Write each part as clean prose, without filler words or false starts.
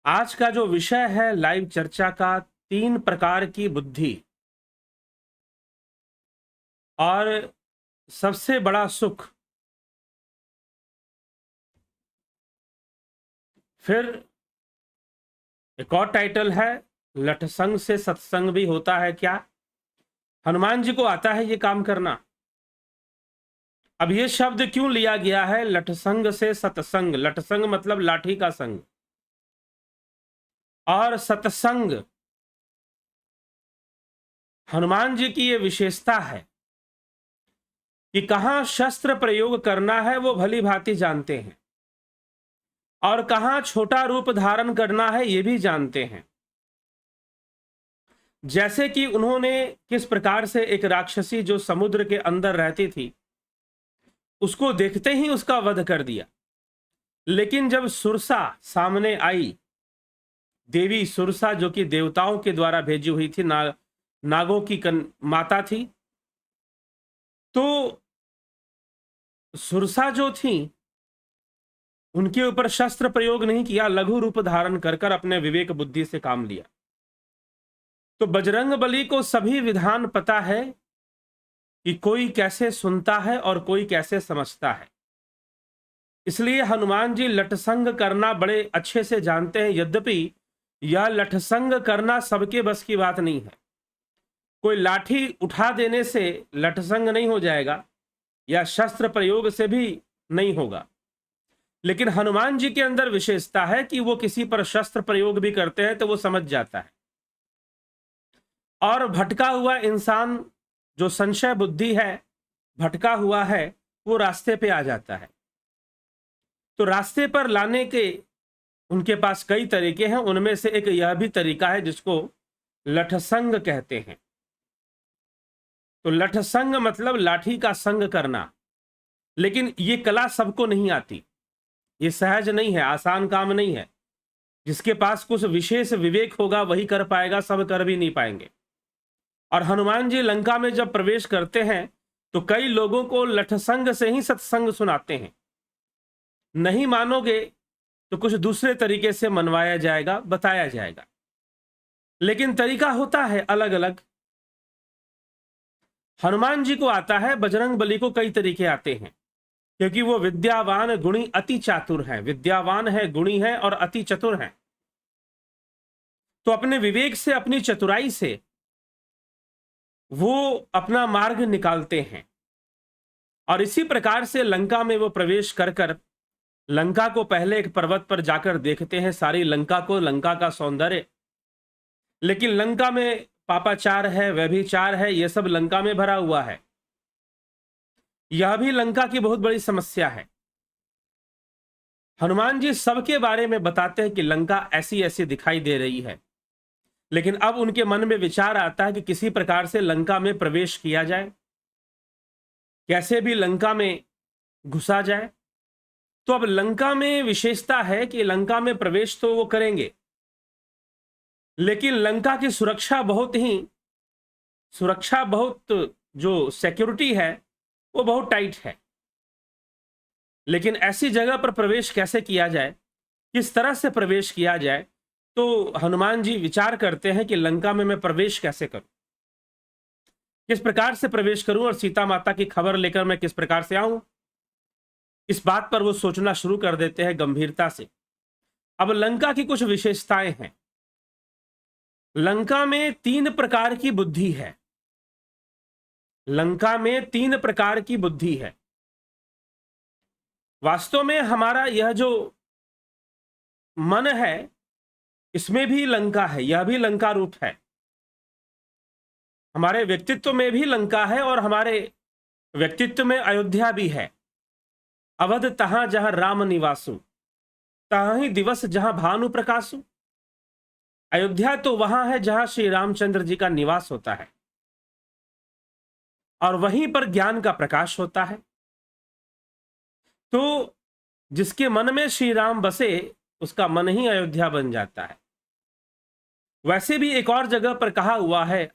आज का जो विषय है लाइव चर्चा का, 3 प्रकार की बुद्धि और सबसे बड़ा सुख। फिर एक और टाइटल है, लठसंग से सत्संग भी होता है क्या? हनुमान जी को आता है ये काम करना। अब ये शब्द क्यों लिया गया है, लठसंग से सत्संग? लठसंग मतलब लाठी का संग, और सत्संग हनुमान जी की ये विशेषता है कि कहां शस्त्र प्रयोग करना है वो भली भांति जानते हैं, और कहां छोटा रूप धारण करना है ये भी जानते हैं। जैसे कि उन्होंने किस प्रकार से एक राक्षसी जो समुद्र के अंदर रहती थी उसको देखते ही उसका वध कर दिया, लेकिन जब सुरसा सामने आई, देवी सुरसा जो कि देवताओं के द्वारा भेजी हुई थी, नागों की माता थी, तो सुरसा जो थी उनके ऊपर शस्त्र प्रयोग नहीं किया, लघु रूप धारण कर कर अपने विवेक बुद्धि से काम लिया। तो बजरंग बली को सभी विधान पता है कि कोई कैसे सुनता है और कोई कैसे समझता है, इसलिए हनुमान जी लठसंग करना बड़े अच्छे से जानते हैं। यद्यपि यह लठसंग करना सबके बस की बात नहीं है। कोई लाठी उठा देने से लठसंग नहीं हो जाएगा, या शस्त्र प्रयोग से भी नहीं होगा, लेकिन हनुमान जी के अंदर विशेषता है कि वो किसी पर शस्त्र प्रयोग भी करते हैं तो वो समझ जाता है, और भटका हुआ इंसान जो संशय बुद्धि है, भटका हुआ है, वो रास्ते पे आ जाता है। तो रास्ते पर लाने के उनके पास कई तरीके हैं, उनमें से एक यह भी तरीका है जिसको लठसंग कहते हैं। तो लठसंग मतलब लाठी का संग करना, लेकिन ये कला सबको नहीं आती, ये सहज नहीं है, आसान काम नहीं है। जिसके पास कुछ विशेष विवेक होगा वही कर पाएगा, सब कर भी नहीं पाएंगे। और हनुमान जी लंका में जब प्रवेश करते हैं तो कई लोगों को लठसंग से ही सत्संग सुनाते हैं। नहीं मानोगे तो कुछ दूसरे तरीके से मनवाया जाएगा, बताया जाएगा, लेकिन तरीका होता है अलग अलग। हनुमान जी को आता है, बजरंग बली को कई तरीके आते हैं, क्योंकि वो विद्यावान गुणी अति चातुर हैं। विद्यावान है, गुणी है और अति चतुर हैं। तो अपने विवेक से, अपनी चतुराई से वो अपना मार्ग निकालते हैं, और इसी प्रकार से लंका में वो प्रवेश कर कर लंका को पहले एक पर्वत पर जाकर देखते हैं, सारी लंका को, लंका का सौंदर्य। लेकिन लंका में पापाचार है, व्यभिचार है, यह सब लंका में भरा हुआ है। यह भी लंका की बहुत बड़ी समस्या है। हनुमान जी सबके बारे में बताते हैं कि लंका ऐसी ऐसी दिखाई दे रही है, लेकिन अब उनके मन में विचार आता है कि किसी प्रकार से लंका में प्रवेश किया जाए, कैसे भी लंका में घुसा जाए। तो अब लंका में विशेषता है कि लंका में प्रवेश तो वो करेंगे, लेकिन लंका की सुरक्षा बहुत जो सिक्योरिटी है वो बहुत टाइट है। लेकिन ऐसी जगह पर प्रवेश कैसे किया जाए, किस तरह से प्रवेश किया जाए, तो हनुमान जी विचार करते हैं कि लंका में मैं प्रवेश कैसे करूं, किस प्रकार से प्रवेश करूं, और सीता माता की खबर लेकर मैं किस प्रकार से आऊं। इस बात पर वो सोचना शुरू कर देते हैं गंभीरता से। अब लंका की कुछ विशेषताएं हैं। लंका में 3 प्रकार की बुद्धि है। लंका में 3 प्रकार की बुद्धि है। वास्तव में हमारा यह जो मन है इसमें भी लंका है, यह भी लंका रूप है। हमारे व्यक्तित्व में भी लंका है, और हमारे व्यक्तित्व में अयोध्या भी है। अवध तहां जहां राम निवासु, तहां ही दिवस जहां भानु प्रकाशु। अयोध्या तो वहां है जहां श्री रामचंद्र जी का निवास होता है, और वहीं पर ज्ञान का प्रकाश होता है। तो जिसके मन में श्री राम बसे उसका मन ही अयोध्या बन जाता है। वैसे भी एक और जगह पर कहा हुआ है,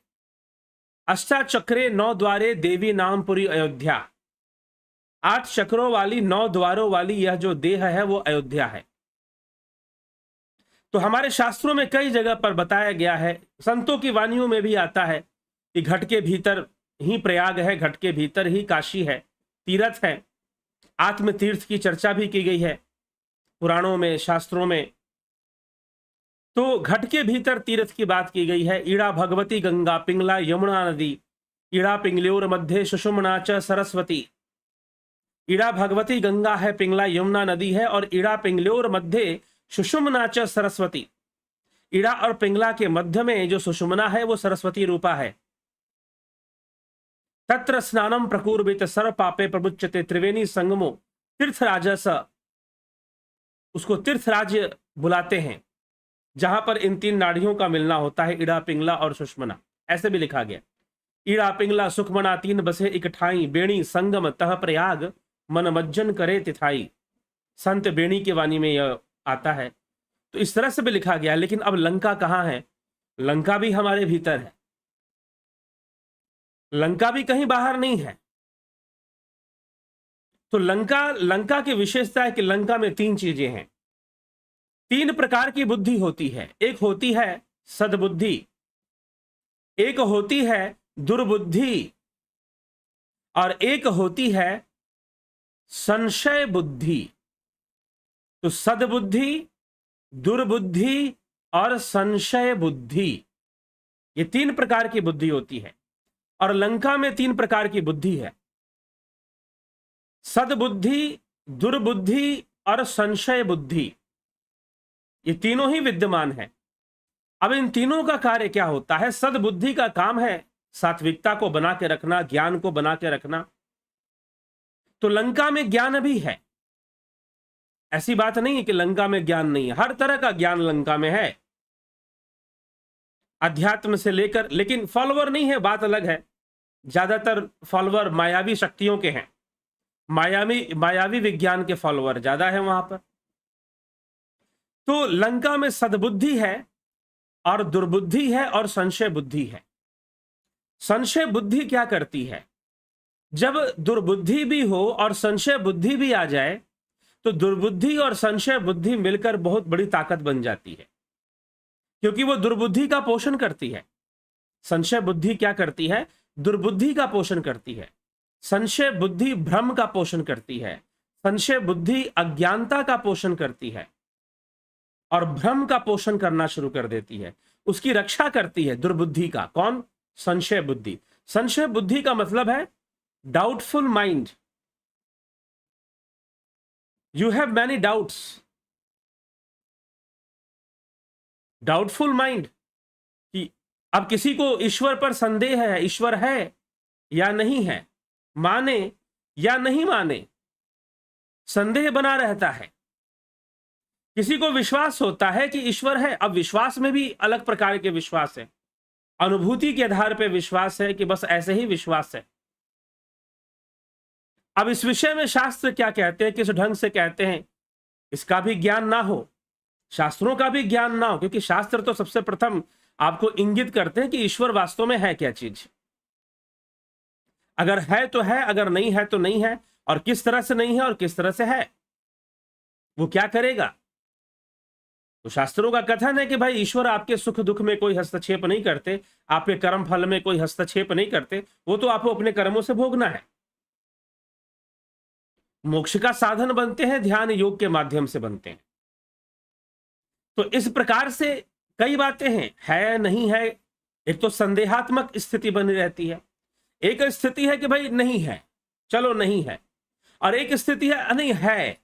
अष्टाचक्रे 9 द्वारे देवी नामपुरी अयोध्या। 8 चक्रों वाली, 9 द्वारों वाली यह जो देह है वो अयोध्या है। तो हमारे शास्त्रों में कई जगह पर बताया गया है, संतों की वाणियों में भी आता है कि घट के भीतर ही प्रयाग है, घट के भीतर ही काशी है, तीर्थ है। आत्म तीर्थ की चर्चा भी की गई है पुराणों में, शास्त्रों में। तो घट के भीतर तीर्थ की बात की गई है। ईड़ा भगवती गंगा पिंगला यमुना नदी, ईड़ा पिंगल्योर मध्य सुषुम्ना च सरस्वती। ईड़ा भगवती गंगा है, पिंगला यमुना नदी है, और ईड़ा पिंगल्योर मध्य सुषुम्ना च सरस्वती। ईड़ा और पिंगला के मध्य में जो सुषुम्ना है वो सरस्वती रूपा है। तत्र स्नानम प्रकुर्वित सर्व पापे प्रमुच्यते त्रिवेणी संगमो तीर्थराजस। उसको तीर्थराज बुलाते हैं, जहां पर इन तीन नाड़ियों का मिलना होता है, ईड़ा पिंगला और सुषुम्ना। ऐसे भी लिखा गया, ईड़ा पिंगला सुखमना तीन बसे इकठाई, बेणी संगम तह प्रयाग मन मज्जन करे तिथाई। संत बेणी की वाणी में यह आता है। तो इस तरह से भी लिखा गया। लेकिन अब लंका कहां है? लंका भी हमारे भीतर है, लंका भी कहीं बाहर नहीं है। तो लंका की विशेषता है कि लंका में तीन चीजें हैं। तीन प्रकार की बुद्धि होती है। एक होती है सद्बुद्धि, एक होती है दुर्बुद्धि, और एक होती है संशय बुद्धि। तो सद्बुद्धि, दुर्बुद्धि और संशय बुद्धि, ये तीन प्रकार की बुद्धि होती है। और लंका में तीन प्रकार की बुद्धि है, सद्बुद्धि, दुर्बुद्धि और संशय बुद्धि। ये तीनों ही विद्यमान है। अब इन तीनों का कार्य क्या होता है? सद्बुद्धि का काम है सात्विकता को बना के रखना, ज्ञान को बना के रखना। तो लंका में ज्ञान भी है, ऐसी बात नहीं है कि लंका में ज्ञान नहीं है। हर तरह का ज्ञान लंका में है, अध्यात्म से लेकर। लेकिन फॉलोअर नहीं है, बात अलग है। ज्यादातर फॉलोअर मायावी शक्तियों के हैं, मायावी विज्ञान के फॉलोअर ज्यादा है वहां पर। तो लंका में सद्बुद्धि है और दुर्बुद्धि है और संशय बुद्धि है। संशय बुद्धि क्या करती है? जब दुर्बुद्धि भी हो और संशय बुद्धि भी आ जाए तो दुर्बुद्धि और संशय बुद्धि मिलकर बहुत बड़ी ताकत बन जाती है, क्योंकि वो दुर्बुद्धि का पोषण करती है। संशय बुद्धि क्या करती है? दुर्बुद्धि का पोषण करती है। संशय बुद्धि भ्रम का पोषण करती है, संशय बुद्धि अज्ञानता का पोषण करती है और भ्रम का पोषण करना शुरू कर देती है। उसकी रक्षा करती है दुर्बुद्धि का। कौन? संशय बुद्धि। संशय बुद्धि का मतलब है doubtful mind. You have many doubts. Doubtful mind, कि अब किसी को ईश्वर पर संदेह है, ईश्वर है या नहीं है, माने या नहीं माने, संदेह बना रहता है। किसी को विश्वास होता है कि ईश्वर है। अब विश्वास में भी अलग प्रकार के विश्वास है। अनुभूति के आधार पर विश्वास है कि बस ऐसे ही विश्वास है। अब इस विषय में शास्त्र क्या कहते हैं, किस ढंग से कहते हैं, इसका भी ज्ञान ना हो, शास्त्रों का भी ज्ञान ना हो, क्योंकि शास्त्र तो सबसे प्रथम आपको इंगित करते हैं कि ईश्वर वास्तव में है क्या चीज। अगर है तो है, अगर नहीं है तो नहीं है, और किस तरह से नहीं है और किस तरह से है, वो क्या करेगा। तो शास्त्रों का कथन है कि भाई ईश्वर आपके सुख दुख में कोई हस्तक्षेप नहीं करते, आपके कर्म फल में कोई हस्तक्षेप नहीं करते, वो तो आपको अपने कर्मों से भोगना है। मोक्ष का साधन बनते हैं, ध्यान योग के माध्यम से बनते हैं। तो इस प्रकार से कई बातें हैं, है नहीं है। एक तो संदेहात्मक स्थिति बनी रहती है, एक स्थिति है कि भाई नहीं है, चलो नहीं है, और एक स्थिति है नहीं है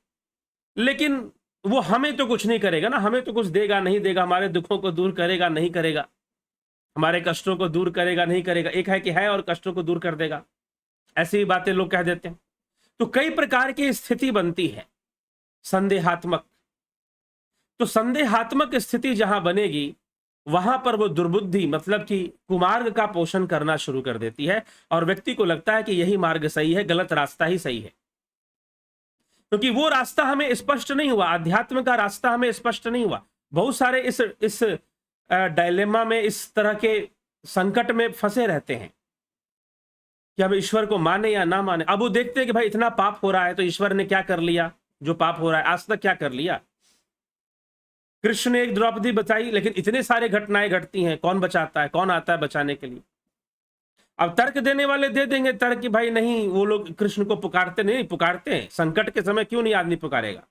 लेकिन वो हमें तो कुछ नहीं करेगा ना, हमें तो कुछ देगा नहीं देगा, हमारे दुखों को दूर करेगा नहीं करेगा, हमारे कष्टों को दूर करेगा नहीं करेगा। एक है कि है और कष्टों को दूर कर देगा, ऐसी ही बातें लोग कह देते हैं। तो कई प्रकार की स्थिति बनती है संदेहात्मक। तो संदेहात्मक स्थिति जहां बनेगी वहां पर वो दुर्बुद्धि, मतलब कि कुमार्ग का पोषण करना शुरू कर देती है, और व्यक्ति को लगता है कि यही मार्ग सही है, गलत रास्ता ही सही है, क्योंकि वो रास्ता हमें स्पष्ट नहीं हुआ, अध्यात्म का रास्ता हमें स्पष्ट नहीं हुआ। बहुत सारे इस डायलेमा में, इस तरह के संकट में फंसे रहते हैं कि अब ईश्वर को माने या ना माने। अब वो देखते हैं कि भाई इतना पाप हो रहा है तो ईश्वर ने क्या कर लिया, जो पाप हो रहा है आज तक क्या कर लिया। कृष्ण ने एक द्रौपदी बचाई, लेकिन इतने सारे घटनाएं घटती हैं, कौन बचाता है, कौन आता है बचाने के लिए? अब तर्क देने वाले दे देंगे तर्क कि भाई नहीं, वो लोग कृष्ण को पुकारते नहीं, पुकारते हैं। संकट के समय क्यों नहीं आदमी पुकारेगा?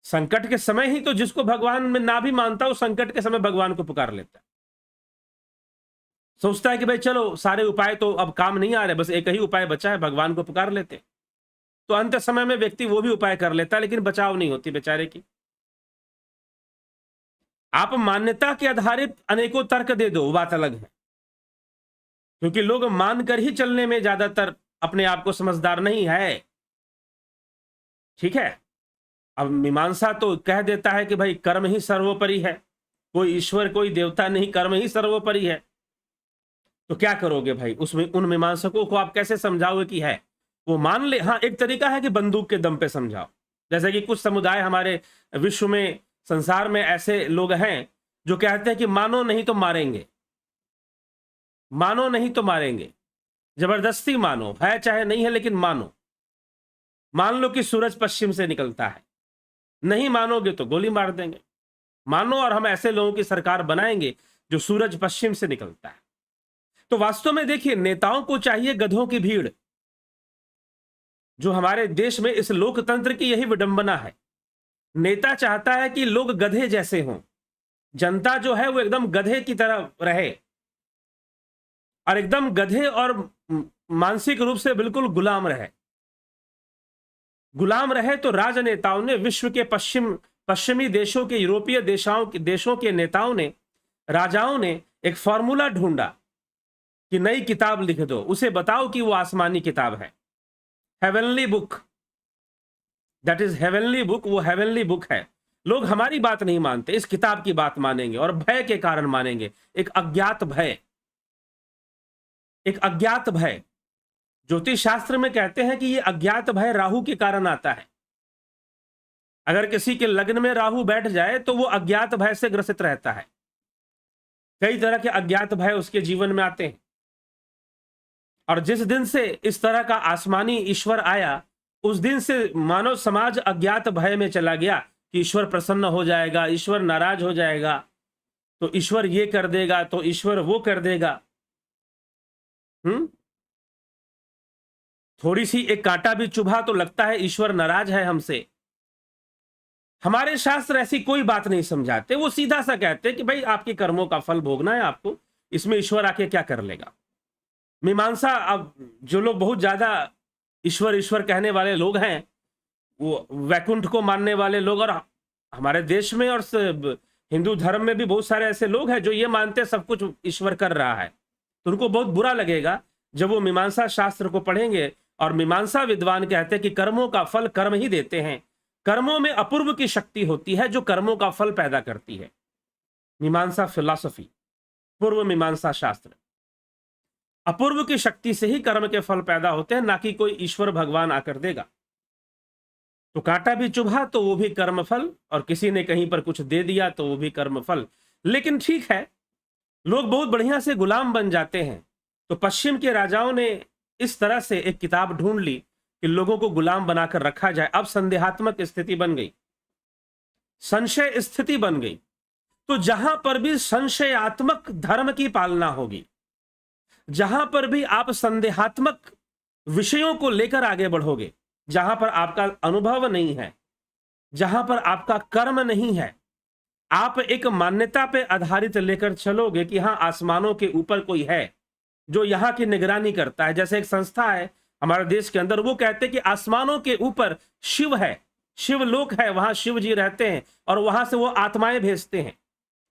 संकट के समय ही तो जिसको भगवान में ना भी मानता, वो संकट के समय भगवान को पुकार लेता है। सोचता है कि भाई चलो सारे उपाय तो अब काम नहीं आ रहे, बस एक ही उपाय बचा है, भगवान को पुकार लेते। तो अंत समय में व्यक्ति वो भी उपाय कर लेता है, लेकिन बचाव नहीं होती बेचारे की। आप मान्यता के आधारित अनेकों तर्क दे दो, वो बात अलग है, क्योंकि लोग मानकर ही चलने में ज्यादातर अपने आप को समझदार नहीं है। ठीक है, अब मीमांसा तो कह देता है कि भाई कर्म ही सर्वोपरि है, कोई ईश्वर कोई देवता नहीं, कर्म ही सर्वोपरि है। तो क्या करोगे भाई? उसमें उन मीमांसकों को आप कैसे समझाओगे कि है? वो मान ले। हाँ, एक तरीका है कि बंदूक के दम पे समझाओ। जैसे कि कुछ समुदाय हमारे विश्व में, संसार में ऐसे लोग हैं जो कहते हैं कि मानो नहीं तो मारेंगे, मानो नहीं तो मारेंगे, जबरदस्ती मानो, है चाहे नहीं है लेकिन मानो। मान लो कि सूरज पश्चिम से निकलता है, नहीं मानोगे तो गोली मार देंगे। मानो और हम ऐसे लोगों की सरकार बनाएंगे जो सूरज पश्चिम से निकलता है। तो वास्तव में देखिए, नेताओं को चाहिए गधों की भीड़। जो हमारे देश में इस लोकतंत्र की यही विडंबना है। नेता चाहता है कि लोग गधे जैसे हों, जनता जो है वो एकदम गधे की तरह रहे, और एकदम गधे और मानसिक रूप से बिल्कुल गुलाम रहे। गुलाम रहे तो राजनेताओं ने, विश्व के पश्चिमी देशों के, यूरोपीय देशों के नेताओं ने, राजाओं ने एक फॉर्मूला ढूंढा कि नई किताब लिख दो, उसे बताओ कि वो आसमानी किताब है, heavenly book, that is heavenly book. वो हेवनली बुक है। लोग हमारी बात नहीं मानते, इस किताब की बात मानेंगे, और भय के कारण मानेंगे। एक अज्ञात भय, एक अज्ञात भय। ज्योतिष शास्त्र में कहते हैं कि ये अज्ञात भय राहु के कारण आता है। अगर किसी के लग्न में राहु बैठ जाए तो वो अज्ञात भय से ग्रसित रहता है। कई तरह के अज्ञात भय उसके जीवन में आते हैं, और जिस दिन से इस तरह का आसमानी ईश्वर आया, उस दिन से मानव समाज अज्ञात भय में चला गया कि ईश्वर प्रसन्न हो जाएगा, ईश्वर नाराज हो जाएगा, तो ईश्वर ये कर देगा, तो ईश्वर वो कर देगा। थोड़ी सी एक कांटा भी चुभा तो लगता है ईश्वर नाराज है हमसे। हमारे शास्त्र ऐसी कोई बात नहीं समझाते, वो सीधा सा कहते हैं कि भाई आपके कर्मों का फल भोगना है आपको, इसमें ईश्वर आके क्या कर लेगा। मीमांसा, अब जो लोग बहुत ज्यादा ईश्वर ईश्वर कहने वाले लोग हैं, वो वैकुंठ को मानने वाले लोग, और हमारे देश में और हिंदू धर्म में भी बहुत सारे ऐसे लोग हैं जो ये मानते हैं सब कुछ ईश्वर कर रहा है, तो उनको बहुत बुरा लगेगा जब वो मीमांसा शास्त्र को पढ़ेंगे और मीमांसा विद्वान कहते हैं कि कर्मों का फल कर्म ही देते हैं। कर्मों में अपूर्व की शक्ति होती है जो कर्मों का फल पैदा करती है। मीमांसा फिलॉसफी, पूर्व मीमांसा शास्त्र, अपूर्व की शक्ति से ही कर्म के फल पैदा होते हैं, ना कि कोई ईश्वर भगवान आकर देगा। तो कांटा भी चुभा तो वो भी कर्मफल, और किसी ने कहीं पर कुछ दे दिया तो वो भी कर्मफल। लेकिन ठीक है, लोग बहुत बढ़िया से गुलाम बन जाते हैं। तो पश्चिम के राजाओं ने इस तरह से एक किताब ढूंढ ली कि लोगों को गुलाम बनाकर रखा जाए। अब संदेहात्मक स्थिति बन गई, संशय स्थिति बन गई। तो जहां पर भी संशयात्मक धर्म की पालना होगी, जहां पर भी आप संदेहात्मक विषयों को लेकर आगे बढ़ोगे, जहां पर आपका अनुभव नहीं है, जहां पर आपका कर्म नहीं है, आप एक मान्यता पे आधारित लेकर चलोगे कि हां आसमानों के ऊपर कोई है जो यहां की निगरानी करता है। जैसे एक संस्था है हमारे देश के अंदर, वो कहते हैं कि आसमानों के ऊपर शिव है, शिवलोक है, वहां शिव जी रहते हैं, और वहां से वो आत्माएं भेजते हैं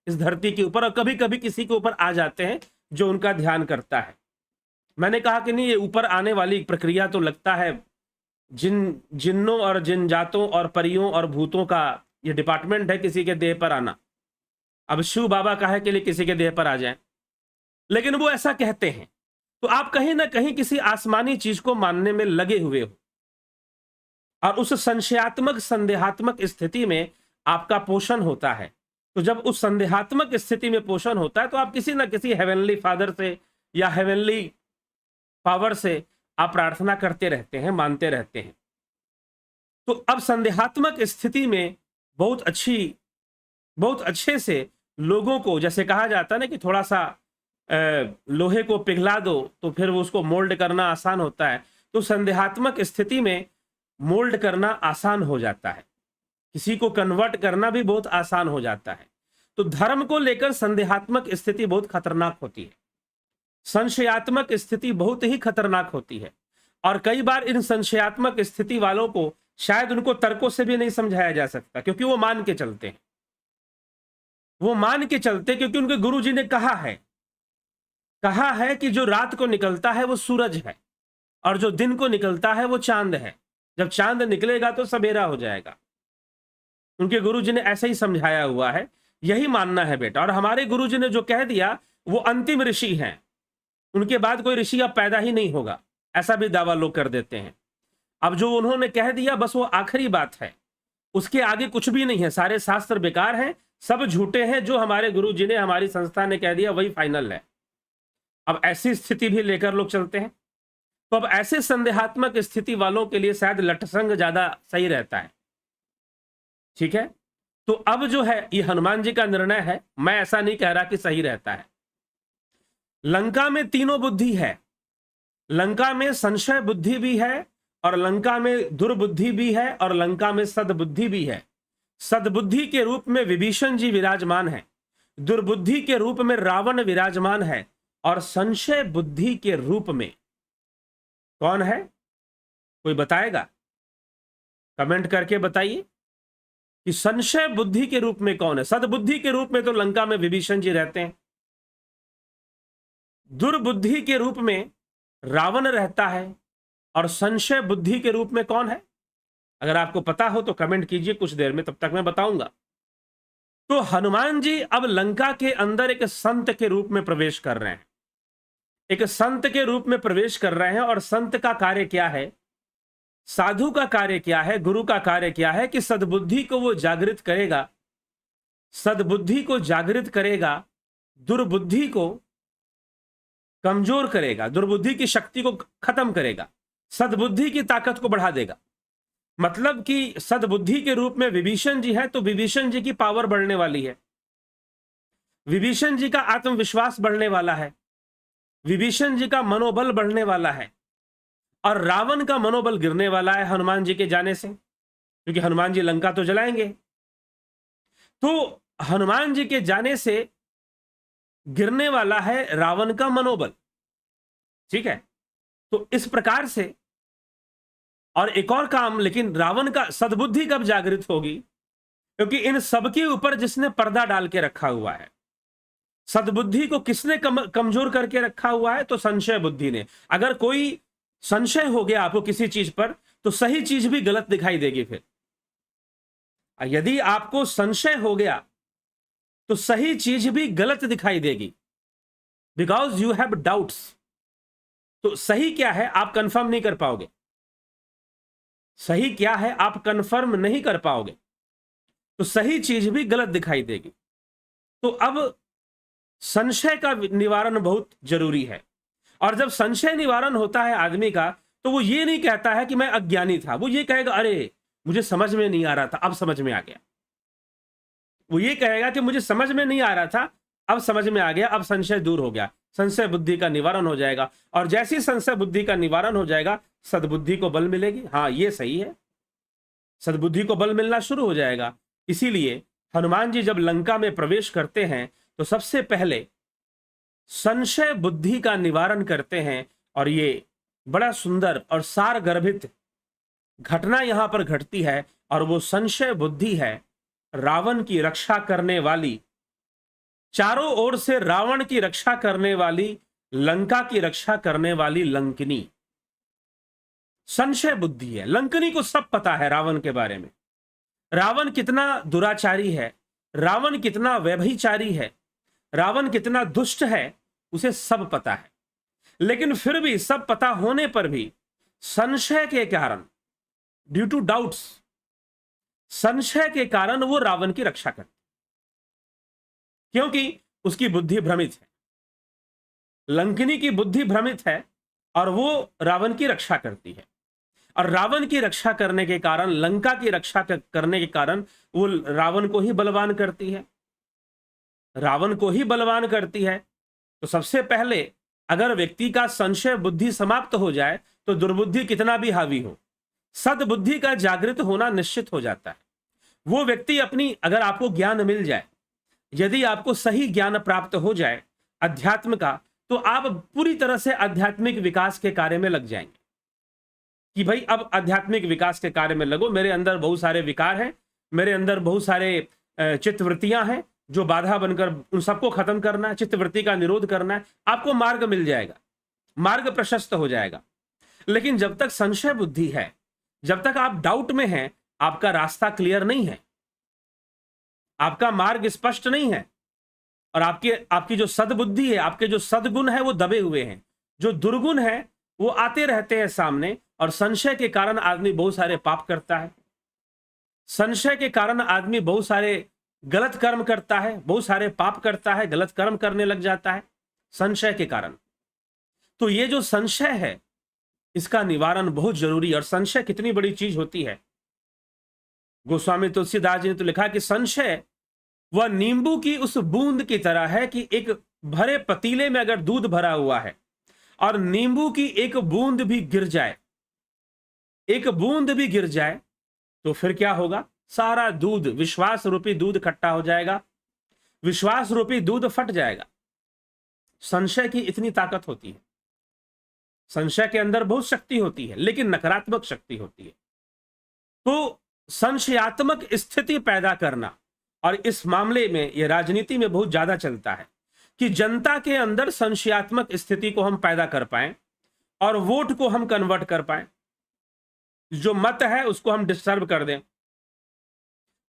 इस धरती के ऊपर, और कभी कभी किसी के ऊपर आ जाते हैं जो उनका ध्यान करता है। मैंने कहा कि नहीं, ये ऊपर आने वाली प्रक्रिया तो लगता है जिन्नों और जिन जातों और परियों और भूतों का ये डिपार्टमेंट है किसी के देह पर आना। अब शिव बाबा काहे के लिए किसी के देह पर आ जाए, लेकिन वो ऐसा कहते हैं। तो आप कहीं ना कहीं किसी आसमानी चीज को मानने में लगे हुए हो, और उस संशयात्मक संदेहात्मक स्थिति में आपका पोषण होता है। तो जब उस संदेहात्मक स्थिति में पोषण होता है तो आप किसी ना किसी हेवनली फादर से या हेवनली पावर से आप प्रार्थना करते रहते हैं, मानते रहते हैं। तो अब संदेहात्मक स्थिति में बहुत अच्छी बहुत अच्छे से लोगों को, जैसे कहा जाता है ना कि थोड़ा सा लोहे को पिघला दो तो फिर वो उसको मोल्ड करना आसान होता है, तो संदेहात्मक स्थिति में मोल्ड करना आसान हो जाता है, किसी को कन्वर्ट करना भी बहुत आसान हो जाता है। तो धर्म को लेकर संदेहात्मक स्थिति बहुत खतरनाक होती है, संशयात्मक स्थिति बहुत ही खतरनाक होती है। और कई बार इन संशयात्मक स्थिति वालों को शायद उनको तर्कों से भी नहीं समझाया जा सकता, क्योंकि वो मान के चलते हैं, वो मान के चलते क्योंकि उनके गुरुजी ने कहा है कि जो रात को निकलता है वो सूरज है और जो दिन को निकलता है वो चांद है। जब चांद निकलेगा तो सवेरा हो जाएगा। उनके गुरुजी ने ऐसा ही समझाया हुआ है, यही मानना है बेटा। और हमारे गुरुजी ने जो कह दिया वो अंतिम ऋषि हैं, उनके बाद कोई ऋषि अब पैदा ही नहीं होगा, ऐसा भी दावा लोग कर देते हैं। अब जो उन्होंने कह दिया बस वो आखिरी बात है, उसके आगे कुछ भी नहीं है। सारे शास्त्र बेकार हैं, सब झूठे हैं। जो हमारे गुरुजी ने, हमारी संस्था ने कह दिया वही फाइनल है। अब ऐसी स्थिति भी लेकर लोग चलते हैं। तो अब ऐसे संदेहात्मक स्थिति वालों के लिए शायद लटसंग ज्यादा सही रहता है, ठीक है। तो अब जो है ये हनुमान जी का निर्णय है, मैं ऐसा नहीं कह रहा कि सही रहता है। लंका में तीनों बुद्धि है, लंका में संशय बुद्धि भी है और लंका में दुर्बुद्धि भी है और लंका में सद्बुद्धि भी है। सद्बुद्धि के रूप में विभीषण जी विराजमान है, दुर्बुद्धि के रूप में रावण विराजमान है और संशय बुद्धि के रूप में कौन है, कोई बताएगा? कमेंट करके बताइए कि संशय बुद्धि के रूप में कौन है। सद्बुद्धि के रूप में तो लंका में विभीषण जी रहते हैं, दुर्बुद्धि के रूप में रावण रहता है और संशय बुद्धि के रूप में कौन है? अगर आपको पता हो तो कमेंट कीजिए, कुछ देर में, तब तक मैं बताऊंगा। तो हनुमान जी अब लंका के अंदर एक संत के रूप में प्रवेश कर रहे हैं, एक संत के रूप में प्रवेश कर रहे हैं। और संत का कार्य क्या है, साधु का कार्य क्या है, गुरु का कार्य क्या है कि सद्बुद्धि को वो जागृत करेगा, सद्बुद्धि को जागृत करेगा, दुर्बुद्धि को कमजोर करेगा, दुर्बुद्धि की शक्ति को खत्म करेगा, सद्बुद्धि की ताकत को बढ़ा देगा। मतलब कि सद्बुद्धि के रूप में विभीषण जी है तो विभीषण जी की पावर बढ़ने वाली है, विभीषण जी का आत्मविश्वास बढ़ने वाला है, विभीषण जी का मनोबल बढ़ने वाला है और रावण का मनोबल गिरने वाला है हनुमान जी के जाने से, क्योंकि हनुमान जी लंका तो जलाएंगे। तो हनुमान जी के जाने से गिरने वाला है रावण का मनोबल, ठीक है। तो इस प्रकार से, और एक और काम, लेकिन रावण का सद्बुद्धि कब जागृत होगी, क्योंकि इन सबके ऊपर जिसने पर्दा डाल के रखा हुआ है, सद्बुद्धि को किसने कमजोर करके रखा हुआ है, तो संशय बुद्धि ने। अगर कोई संशय हो गया आपको किसी चीज पर तो सही चीज भी गलत दिखाई देगी। फिर यदि आपको संशय हो गया तो सही चीज भी गलत दिखाई देगी, बिकॉज यू हैव डाउट्स। तो सही क्या है आप कंफर्म नहीं कर पाओगे, सही क्या है आप कंफर्म नहीं कर पाओगे, तो सही चीज भी गलत दिखाई देगी। तो अब संशय का निवारण बहुत जरूरी है। और जब संशय निवारण होता है आदमी का, तो वो ये नहीं कहता है कि मैं अज्ञानी था, वो ये कहेगा अरे मुझे समझ में नहीं आ रहा था, अब समझ में आ गया। वो ये कहेगा कि मुझे समझ में नहीं आ रहा था, अब समझ में आ गया, अब संशय दूर हो गया, संशय बुद्धि का निवारण हो जाएगा। और जैसी संशय बुद्धि का निवारण हो जाएगा, सद्बुद्धि को बल मिलेगी। हाँ ये सही है, सद्बुद्धि को बल मिलना शुरू हो जाएगा। इसीलिए हनुमान जी जब लंका में प्रवेश करते हैं तो सबसे पहले संशय बुद्धि का निवारण करते हैं। और ये बड़ा सुंदर और सार गर्भित घटना यहां पर घटती है, और वो संशय बुद्धि है रावण की रक्षा करने वाली, चारों ओर से रावण की रक्षा करने वाली, लंका की रक्षा करने वाली लंकिनी संशय बुद्धि है। लंकिनी को सब पता है रावण के बारे में, रावण कितना दुराचारी है, रावण कितना व्यभिचारी है, रावण कितना दुष्ट है, उसे सब पता है। लेकिन फिर भी सब पता होने पर भी संशय के कारण, ड्यू टू डाउट्स, संशय के कारण वो रावण की रक्षा करती, क्योंकि उसकी बुद्धि भ्रमित है, लंकिनी की बुद्धि भ्रमित है और वो रावण की रक्षा करती है। और रावण की रक्षा करने के कारण, लंका की रक्षा करने के कारण वो रावण को ही बलवान करती है, रावण को ही बलवान करती है। तो सबसे पहले अगर व्यक्ति का संशय बुद्धि समाप्त हो जाए तो दुर्बुद्धि कितना भी हावी हो, सद्बुद्धि का जागृत होना निश्चित हो जाता है। वो व्यक्ति अपनी, अगर आपको ज्ञान मिल जाए, यदि आपको सही ज्ञान प्राप्त हो जाए अध्यात्म का, तो आप पूरी तरह से आध्यात्मिक विकास के कार्य में लग जाएंगे कि भाई अब आध्यात्मिक विकास के कार्य में लगो, मेरे अंदर बहुत सारे विकार हैं, मेरे अंदर बहुत सारे चित्तवृत्तियां हैं जो बाधा बनकर, उन सबको खत्म करना है, चित्तवृत्ति का निरोध करना है, आपको मार्ग मिल जाएगा, मार्ग प्रशस्त हो जाएगा। लेकिन जब तक संशय बुद्धि है, जब तक आप डाउट में हैं, आपका रास्ता क्लियर नहीं है, आपका मार्ग स्पष्ट नहीं है, और आपकी जो सद्बुद्धि है, आपके जो सद्गुण है वो दबे हुए हैं, जो दुर्गुण है वो आते रहते हैं सामने, और संशय के कारण आदमी बहुत सारे पाप करता है, संशय के कारण आदमी बहुत सारे गलत कर्म करता है, बहुत सारे पाप करता है, गलत कर्म करने लग जाता है संशय के कारण। तो ये जो संशय है इसका निवारण बहुत जरूरी है। और संशय कितनी बड़ी चीज होती है, गोस्वामी तुलसीदास जी ने तो लिखा कि संशय वह नींबू की उस बूंद की तरह है कि एक भरे पतीले में अगर दूध भरा हुआ है और नींबू की एक बूंद भी गिर जाए, एक बूंद भी गिर जाए, तो फिर क्या होगा, सारा दूध, विश्वास रूपी दूध खट्टा हो जाएगा, विश्वास रूपी दूध फट जाएगा। संशय की इतनी ताकत होती है, संशय के अंदर बहुत शक्ति होती है, लेकिन नकारात्मक शक्ति होती है। तो संशयात्मक स्थिति पैदा करना, और इस मामले में यह राजनीति में बहुत ज्यादा चलता है कि जनता के अंदर संशयात्मक स्थिति को हम पैदा कर पाए और वोट को हम कन्वर्ट कर पाए, जो मत है उसको हम डिस्टर्ब कर दें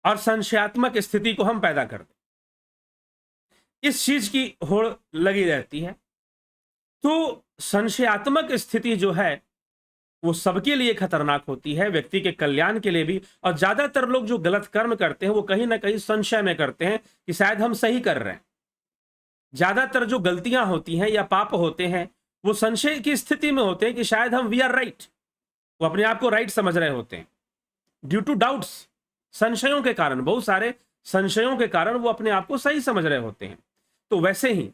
और संशयात्मक स्थिति को हम पैदा कर दें, इस चीज की होड़ लगी रहती है। तो संशयात्मक स्थिति जो है वो सबके लिए खतरनाक होती है, व्यक्ति के कल्याण के लिए भी। और ज्यादातर लोग जो गलत कर्म करते हैं वो कहीं ना कहीं संशय में करते हैं कि शायद हम सही कर रहे हैं। ज्यादातर जो गलतियां होती हैं या पाप होते हैं वो संशय की स्थिति में होते हैं कि शायद हम वी आर राइट, वो अपने आप को राइट समझ रहे होते हैं। ड्यू टू डाउट्स, संशयों के कारण, बहुत सारे संशयों के कारण वो अपने आप को सही समझ रहे होते हैं। तो वैसे ही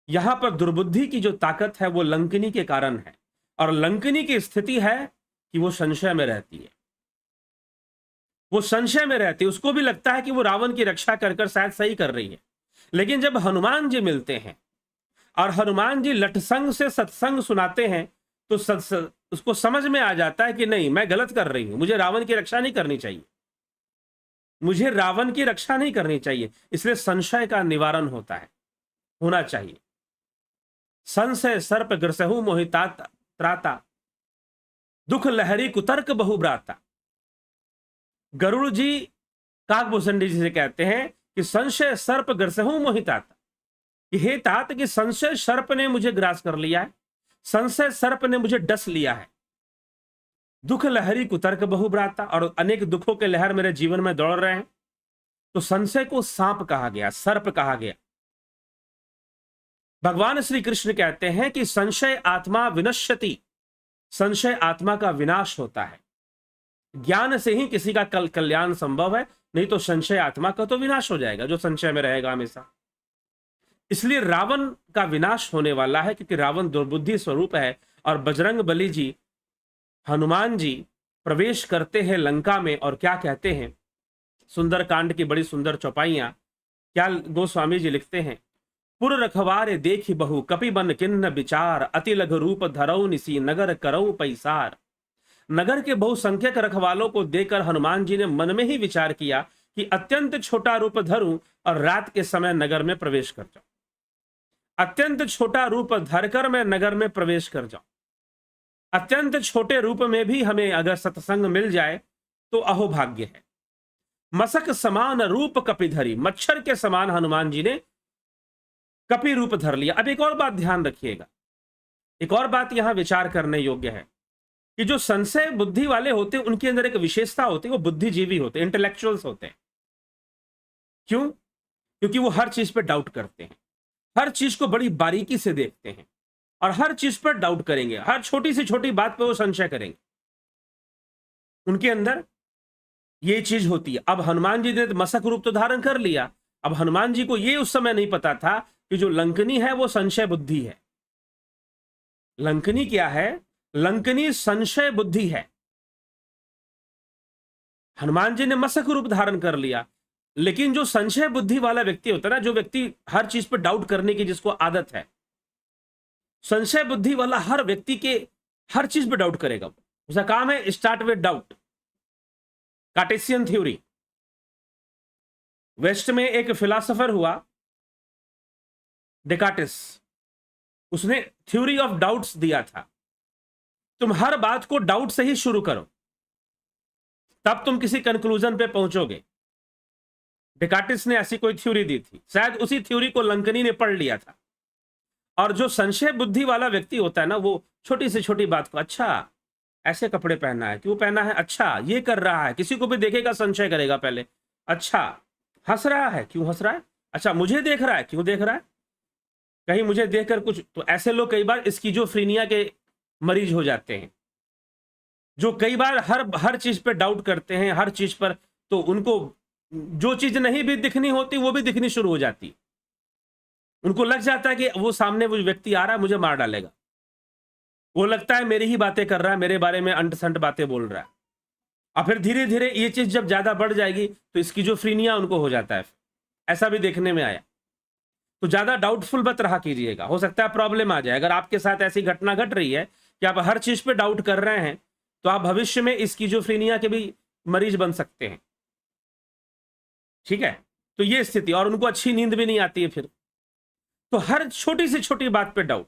यहां पर दुर्बुद्धि की जो ताकत है वो लंकिनी के कारण है, और लंकिनी की स्थिति है कि वो संशय में रहती है, वो संशय में रहती है। उसको भी लगता है कि वो रावण की रक्षा कर कर शायद सही कर रही है, लेकिन जब हनुमान जी मिलते हैं और हनुमान जी लठसंग से सत्संग सुनाते हैं तो उसको समझ में आ जाता है कि नहीं, मैं गलत कर रही हूं, मुझे रावण की रक्षा नहीं करनी चाहिए, मुझे रावण की रक्षा नहीं करनी चाहिए। इसलिए संशय का निवारण होना चाहिए। संशय सर्प ग्रसहु मोहितात त्राता, दुख लहरी कुतर्क बहुब्राता। गरुड़ जी काकभूषण जी से कहते हैं कि संशय सर्प ग्रसहु मोहितात, कि हे तात कि संशय सर्प ने मुझे ग्रास कर लिया है, संशय सर्प ने मुझे डस लिया है। दुख लहरी कुतर्क बहुब्राता, और अनेक दुखों के लहर मेरे जीवन में दौड़ रहे हैं। तो संशय को सांप कहा गया, सर्प कहा गया। भगवान श्री कृष्ण कहते हैं कि संशय आत्मा विनश्यति, संशय आत्मा का विनाश होता है। ज्ञान से ही किसी का कल्याण संभव है, नहीं तो संशय आत्मा का तो विनाश हो जाएगा, जो संशय में रहेगा हमेशा। इसलिए रावण का विनाश होने वाला है, क्योंकि रावण दुर्बुद्धि स्वरूप है। और बजरंग बली जी, हनुमान जी प्रवेश करते हैं लंका में, और क्या कहते हैं, सुंदरकांड की बड़ी सुंदर चौपाइयां, क्या गोस्वामी जी लिखते हैं, पुर रखवारे देखी बहु कपि बन किन्न विचार, अति लघु रूप धरऊ निसी नगर करऊ पैसार। नगर के बहुसंख्यक रखवालों को देखकर हनुमान जी ने मन में ही विचार किया कि अत्यंत छोटा रूप धरूं और रात के समय नगर में प्रवेश कर जाऊं, अत्यंत छोटा रूप धरकर मैं नगर में प्रवेश कर जाऊं। अत्यंत छोटे रूप में भी हमें अगर सत्संग मिल जाए तो अहोभाग्य है। मसक समान रूप कपि धरी, मच्छर के समान हनुमान जी ने कपि रूप धर लिया। अब एक और बात ध्यान रखिएगा, एक और बात यहां विचार करने योग्य है कि जो संशय बुद्धि वाले होते हैं उनके अंदर एक विशेषता होती है, वो बुद्धिजीवी होते हैं, इंटेलेक्चुअल्स होते हैं। क्यों? क्योंकि वो हर चीज पर डाउट करते हैं, हर चीज को बड़ी बारीकी से देखते हैं और हर चीज पर डाउट करेंगे, हर छोटी से छोटी बात पर वो संशय करेंगे। उनके अंदर ये चीज होती है। अब हनुमान जी ने मसक रूप तो धारण कर लिया। अब हनुमान जी को ये उस समय नहीं पता था कि जो लंकनी है वो संशय बुद्धि है। लंकनी क्या है? लंकनी संशय बुद्धि है। हनुमान जी ने मसक रूप धारण कर लिया, लेकिन जो संशय बुद्धि वाला व्यक्ति होता है ना, जो व्यक्ति हर चीज पर डाउट करने की जिसको आदत है, संशय बुद्धि वाला हर व्यक्ति के हर चीज पे डाउट करेगा। उसका काम है start with doubt. Cartesian theory. West में एक फिलोसोफर हुआ डेकार्टिस, उसने थ्योरी ऑफ डाउट्स दिया था। तुम हर बात को डाउट से ही शुरू करो, तब तुम किसी कंक्लूजन पे पहुंचोगे। डेकार्टिस ने ऐसी कोई थ्योरी दी थी, शायद उसी थ्योरी को लंकनी ने पढ़ लिया था। और जो संशय बुद्धि वाला व्यक्ति होता है ना, वो छोटी से छोटी बात को, अच्छा ऐसे कपड़े पहना है, क्यों पहना है, अच्छा ये कर रहा है, किसी को भी देखेगा संशय करेगा पहले, अच्छा हंस रहा है, क्यों हंस रहा है, अच्छा मुझे देख रहा है, क्यों देख रहा है, कहीं मुझे देखकर कुछ। तो ऐसे लोग कई बार स्किज़ोफ्रेनिया के मरीज हो जाते हैं, जो कई बार हर चीज पर डाउट करते हैं, हर चीज पर। तो उनको जो चीज नहीं भी दिखनी होती वो भी दिखनी शुरू हो जाती। उनको लग जाता है कि वो सामने वो व्यक्ति आ रहा है, मुझे मार डालेगा। वो लगता है मेरी ही बातें कर रहा है, मेरे बारे में अंट-संट बातें बोल रहा है। और फिर धीरे धीरे ये चीज जब ज्यादा बढ़ जाएगी तो स्किज़ोफ्रेनिया उनको हो जाता है। ऐसा भी देखने में आया। तो ज्यादा डाउटफुल मत रहा कीजिएगा, हो सकता है प्रॉब्लम आ जाए। अगर आपके साथ ऐसी घटना घट रही है कि आप हर चीज पे डाउट कर रहे हैं, तो आप भविष्य में स्किज़ोफ्रेनिया के भी मरीज बन सकते हैं। ठीक है, तो ये स्थिति, और उनको अच्छी नींद भी नहीं आती है फिर। तो हर छोटी से छोटी बात पे डाउट,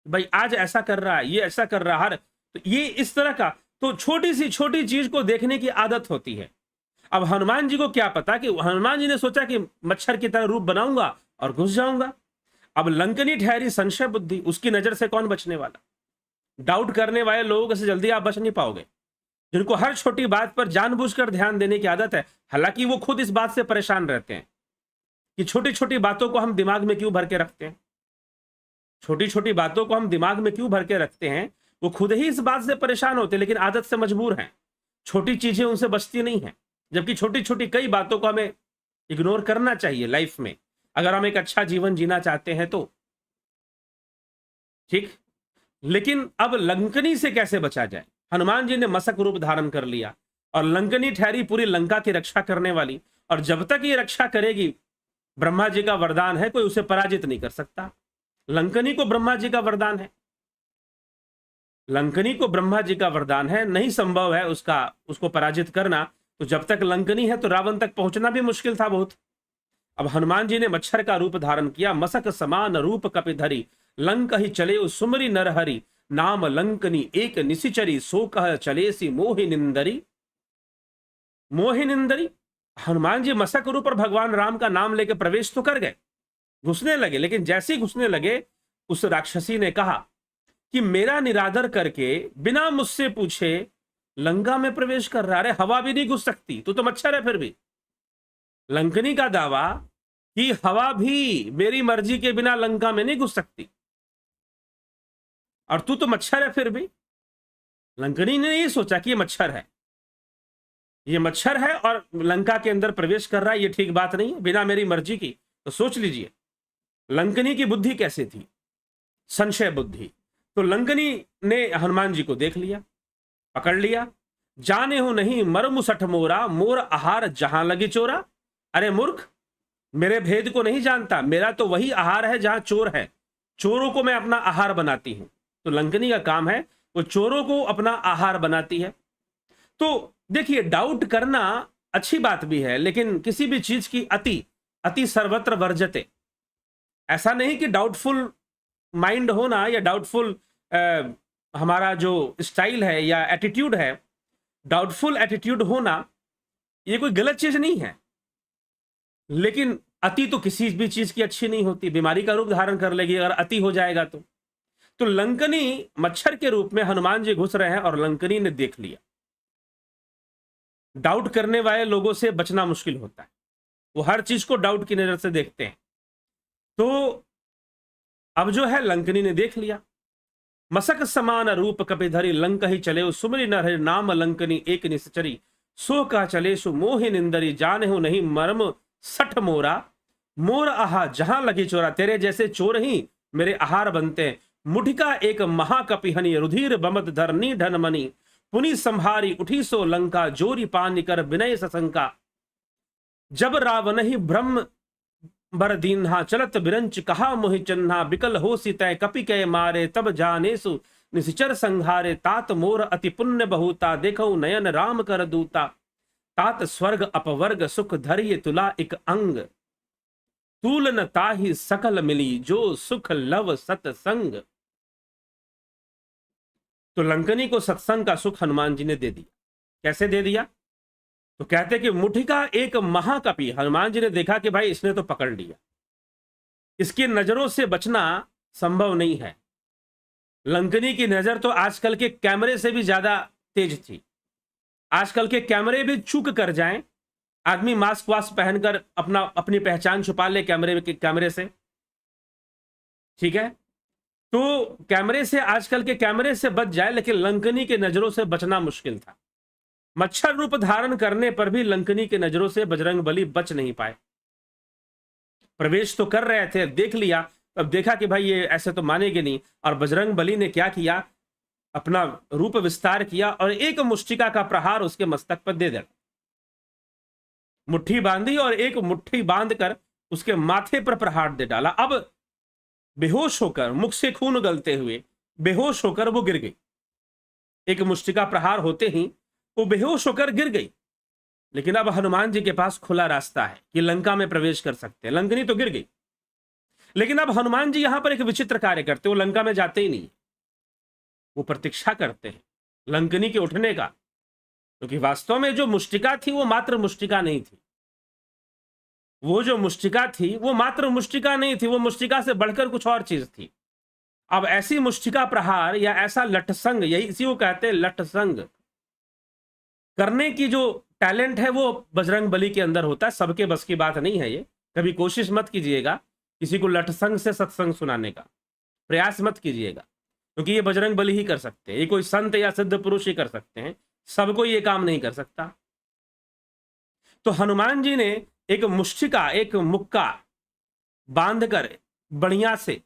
भाई आज ऐसा कर रहा है, ये ऐसा कर रहा है, तो ये इस तरह का। तो छोटी सी छोटी चीज को देखने की आदत होती है। अब हनुमान जी को क्या पता कि हनुमान जी ने सोचा कि मच्छर की तरह रूप बनाऊंगा और घुस जाऊंगा। अब लंकनी ठहरी संशय बुद्धि, उसकी नजर से कौन बचने वाला? डाउट करने वाले लोगों से जल्दी आप बच नहीं पाओगे, जिनको हर छोटी बात पर जानबूझकर ध्यान देने की आदत है। हालांकि वो खुद इस बात से परेशान रहते हैं कि छोटी छोटी बातों को हम दिमाग में क्यों भर के रखते हैं। छोटी छोटी बातों को हम दिमाग में क्यों भर के रखते हैं, वो खुद ही इस बात से परेशान होते हैं, लेकिन आदत से मजबूर हैं। छोटी चीजें उनसे बचती नहीं हैं, जबकि छोटी छोटी कई बातों को हमें इग्नोर करना चाहिए लाइफ में, अगर हम एक अच्छा जीवन जीना चाहते हैं तो। ठीक, लेकिन अब लंकनी से कैसे बचा जाए? हनुमान जी ने मसक रूप धारण कर लिया और लंकनी ठहरी पूरी लंका की रक्षा करने वाली। और जब तक ये रक्षा करेगी, ब्रह्मा जी का वरदान है, कोई उसे पराजित नहीं कर सकता। लंकनी को ब्रह्मा जी का वरदान है, लंकनी को ब्रह्मा जी का वरदान है, नहीं संभव है उसको पराजित करना। तो जब तक लंकनी है तो रावण तक पहुंचना भी मुश्किल था बहुत। अब हनुमान जी ने मच्छर का रूप धारण किया, मसक समान रूप कपिधरी, लंक ही चले सुमरी नरहरि, नाम लंकनी एक निशिचरी, सो कह चले सी मोहिनिंदरी। मोहिनिंदरी, हनुमान जी मसक रूप पर भगवान राम का नाम लेकर प्रवेश तो कर गए, घुसने लगे, लेकिन जैसे ही घुसने लगे, उस राक्षसी ने कहा कि मेरा निरादर करके बिना मुझसे पूछे लंका में प्रवेश कर रहा है, हवा भी नहीं घुस सकती, तो मच्छर है। फिर भी लंकनी का दावा कि हवा भी मेरी मर्जी के बिना लंका में नहीं घुस सकती, और तू तो मच्छर है। फिर भी लंकनी ने ये सोचा कि ये मच्छर है, ये मच्छर है और लंका के अंदर प्रवेश कर रहा है, ये ठीक बात नहीं है बिना मेरी मर्जी की। तो सोच लीजिए लंकनी की बुद्धि कैसे थी, संशय बुद्धि। तो लंकनी ने हनुमान जी को देख लिया, पकड़ लिया। जाने हो नहीं मर्म सठ मोरा, मोर आहार जहां लगी चोरा। अरे मूर्ख, मेरे भेद को नहीं जानता, मेरा तो वही आहार है जहां चोर है, चोरों को मैं अपना आहार बनाती हूं। तो लंकनी का काम है, वो चोरों को अपना आहार बनाती है। तो देखिए, डाउट करना अच्छी बात भी है, लेकिन किसी भी चीज की अति सर्वत्र वर्जते। ऐसा नहीं कि डाउटफुल माइंड होना या डाउटफुल हमारा जो स्टाइल है या एटीट्यूड है, डाउटफुल एटीट्यूड होना ये कोई गलत चीज नहीं है, लेकिन अति तो किसी भी चीज की अच्छी नहीं होती, बीमारी का रूप धारण कर लेगी अगर अति हो जाएगा तो लंकनी मच्छर के रूप में हनुमान जी घुस रहे हैं और लंकनी ने देख लिया। डाउट करने वाले लोगों से बचना मुश्किल होता है, वो हर चीज को डाउट की नजर से देखते हैं। तो अब जो है लंकनी ने देख लिया, मसक समान रूप कपिधरि लंक ही चले सुमरि नर नाम लंकनी एक निश्चरी सो का चले सु मोहि निंदरी जाने हो नहीं मर्म सठ मोरा मोर आहा जहां लगी चोरा। तेरे जैसे चोर ही मेरे आहार बनते हैं। मुठिका एक महाकपिहनी रुधिर बमत धरनी ढनमणि पुनि संहारी उठी सो लंका जोरी पानी कर विनय सशंका। जब रावण ही ब्रह्म बर दीन्हा चलत बिरंच कहा मोहि चन्हा बिकल हो सितय कपि के मारे तब जानेसु निश्चर संहारे। तात मोर अति पुण्य बहुता देखो नयन राम कर दूता। तात स्वर्ग अपवर्ग सुख धरिय तुला एक अंग तूलन ताहि सकल मिली जो सुख लव सतसंग। तो लंकनी को सत्संग का सुख हनुमान जी ने दे दिया। कैसे दे दिया? तो कहते कि मुठिका एक महाकपि, हनुमान जी ने देखा कि भाई इसने तो पकड़ लिया, इसकी नजरों से बचना संभव नहीं है। लंकनी की नजर तो आजकल के कैमरे से भी ज्यादा तेज थी। आजकल के कैमरे भी चूक कर जाएं, आदमी मास्क वास्क पहनकर अपनी पहचान छुपा ले कैमरे से, ठीक है, तो कैमरे से, आजकल के कैमरे से बच जाए, लेकिन लंकनी के नजरों से बचना मुश्किल था। मच्छर रूप धारण करने पर भी लंकनी के नजरों से बजरंग बली बच नहीं पाए। प्रवेश तो कर रहे थे, देख लिया, अब देखा कि भाई ये ऐसे तो मानेंगे नहीं, और बजरंग बली ने क्या किया, अपना रूप विस्तार किया और एक मुष्टिका का प्रहार उसके मस्तक पर दे दिया। मुट्ठी बांधी और एक मुट्ठी बांधकर उसके माथे पर प्रहार दे डाला। अब बेहोश होकर, मुख से खून उगलते हुए बेहोश होकर वो गिर गई। एक मुष्टिका प्रहार होते ही वो बेहोश होकर गिर गई। लेकिन अब हनुमान जी के पास खुला रास्ता है कि लंका में प्रवेश कर सकते हैं। लंकनी तो गिर गई, लेकिन अब हनुमान जी यहां पर एक विचित्र कार्य करते, वो लंका में जाते ही नहीं, वो प्रतीक्षा करते हैं लंकनी के उठने का, क्योंकि वास्तव में जो मुष्टिका थी वो मात्र मुष्टिका नहीं थी। वो जो मुष्टिका थी वो मात्र मुष्टिका नहीं थी, वो मुष्टिका से बढ़कर कुछ और चीज थी। अब ऐसी मुष्टिका प्रहार या ऐसा लठसंग, यही इसी को कहते हैं लठसंग, करने की जो टैलेंट है वो बजरंग बली के अंदर होता है। सबके बस की बात नहीं है ये। कभी कोशिश मत कीजिएगा किसी को लठसंग से सत्संग सुनाने का, प्रयास मत कीजिएगा, क्योंकि ये बजरंग बली ही कर सकते हैं, ये कोई संत या सिद्ध पुरुष ही कर सकते हैं, सबको ये काम नहीं कर सकता। तो हनुमान जी ने एक मुष्टिका, एक मुक्का बांधकर बढ़िया से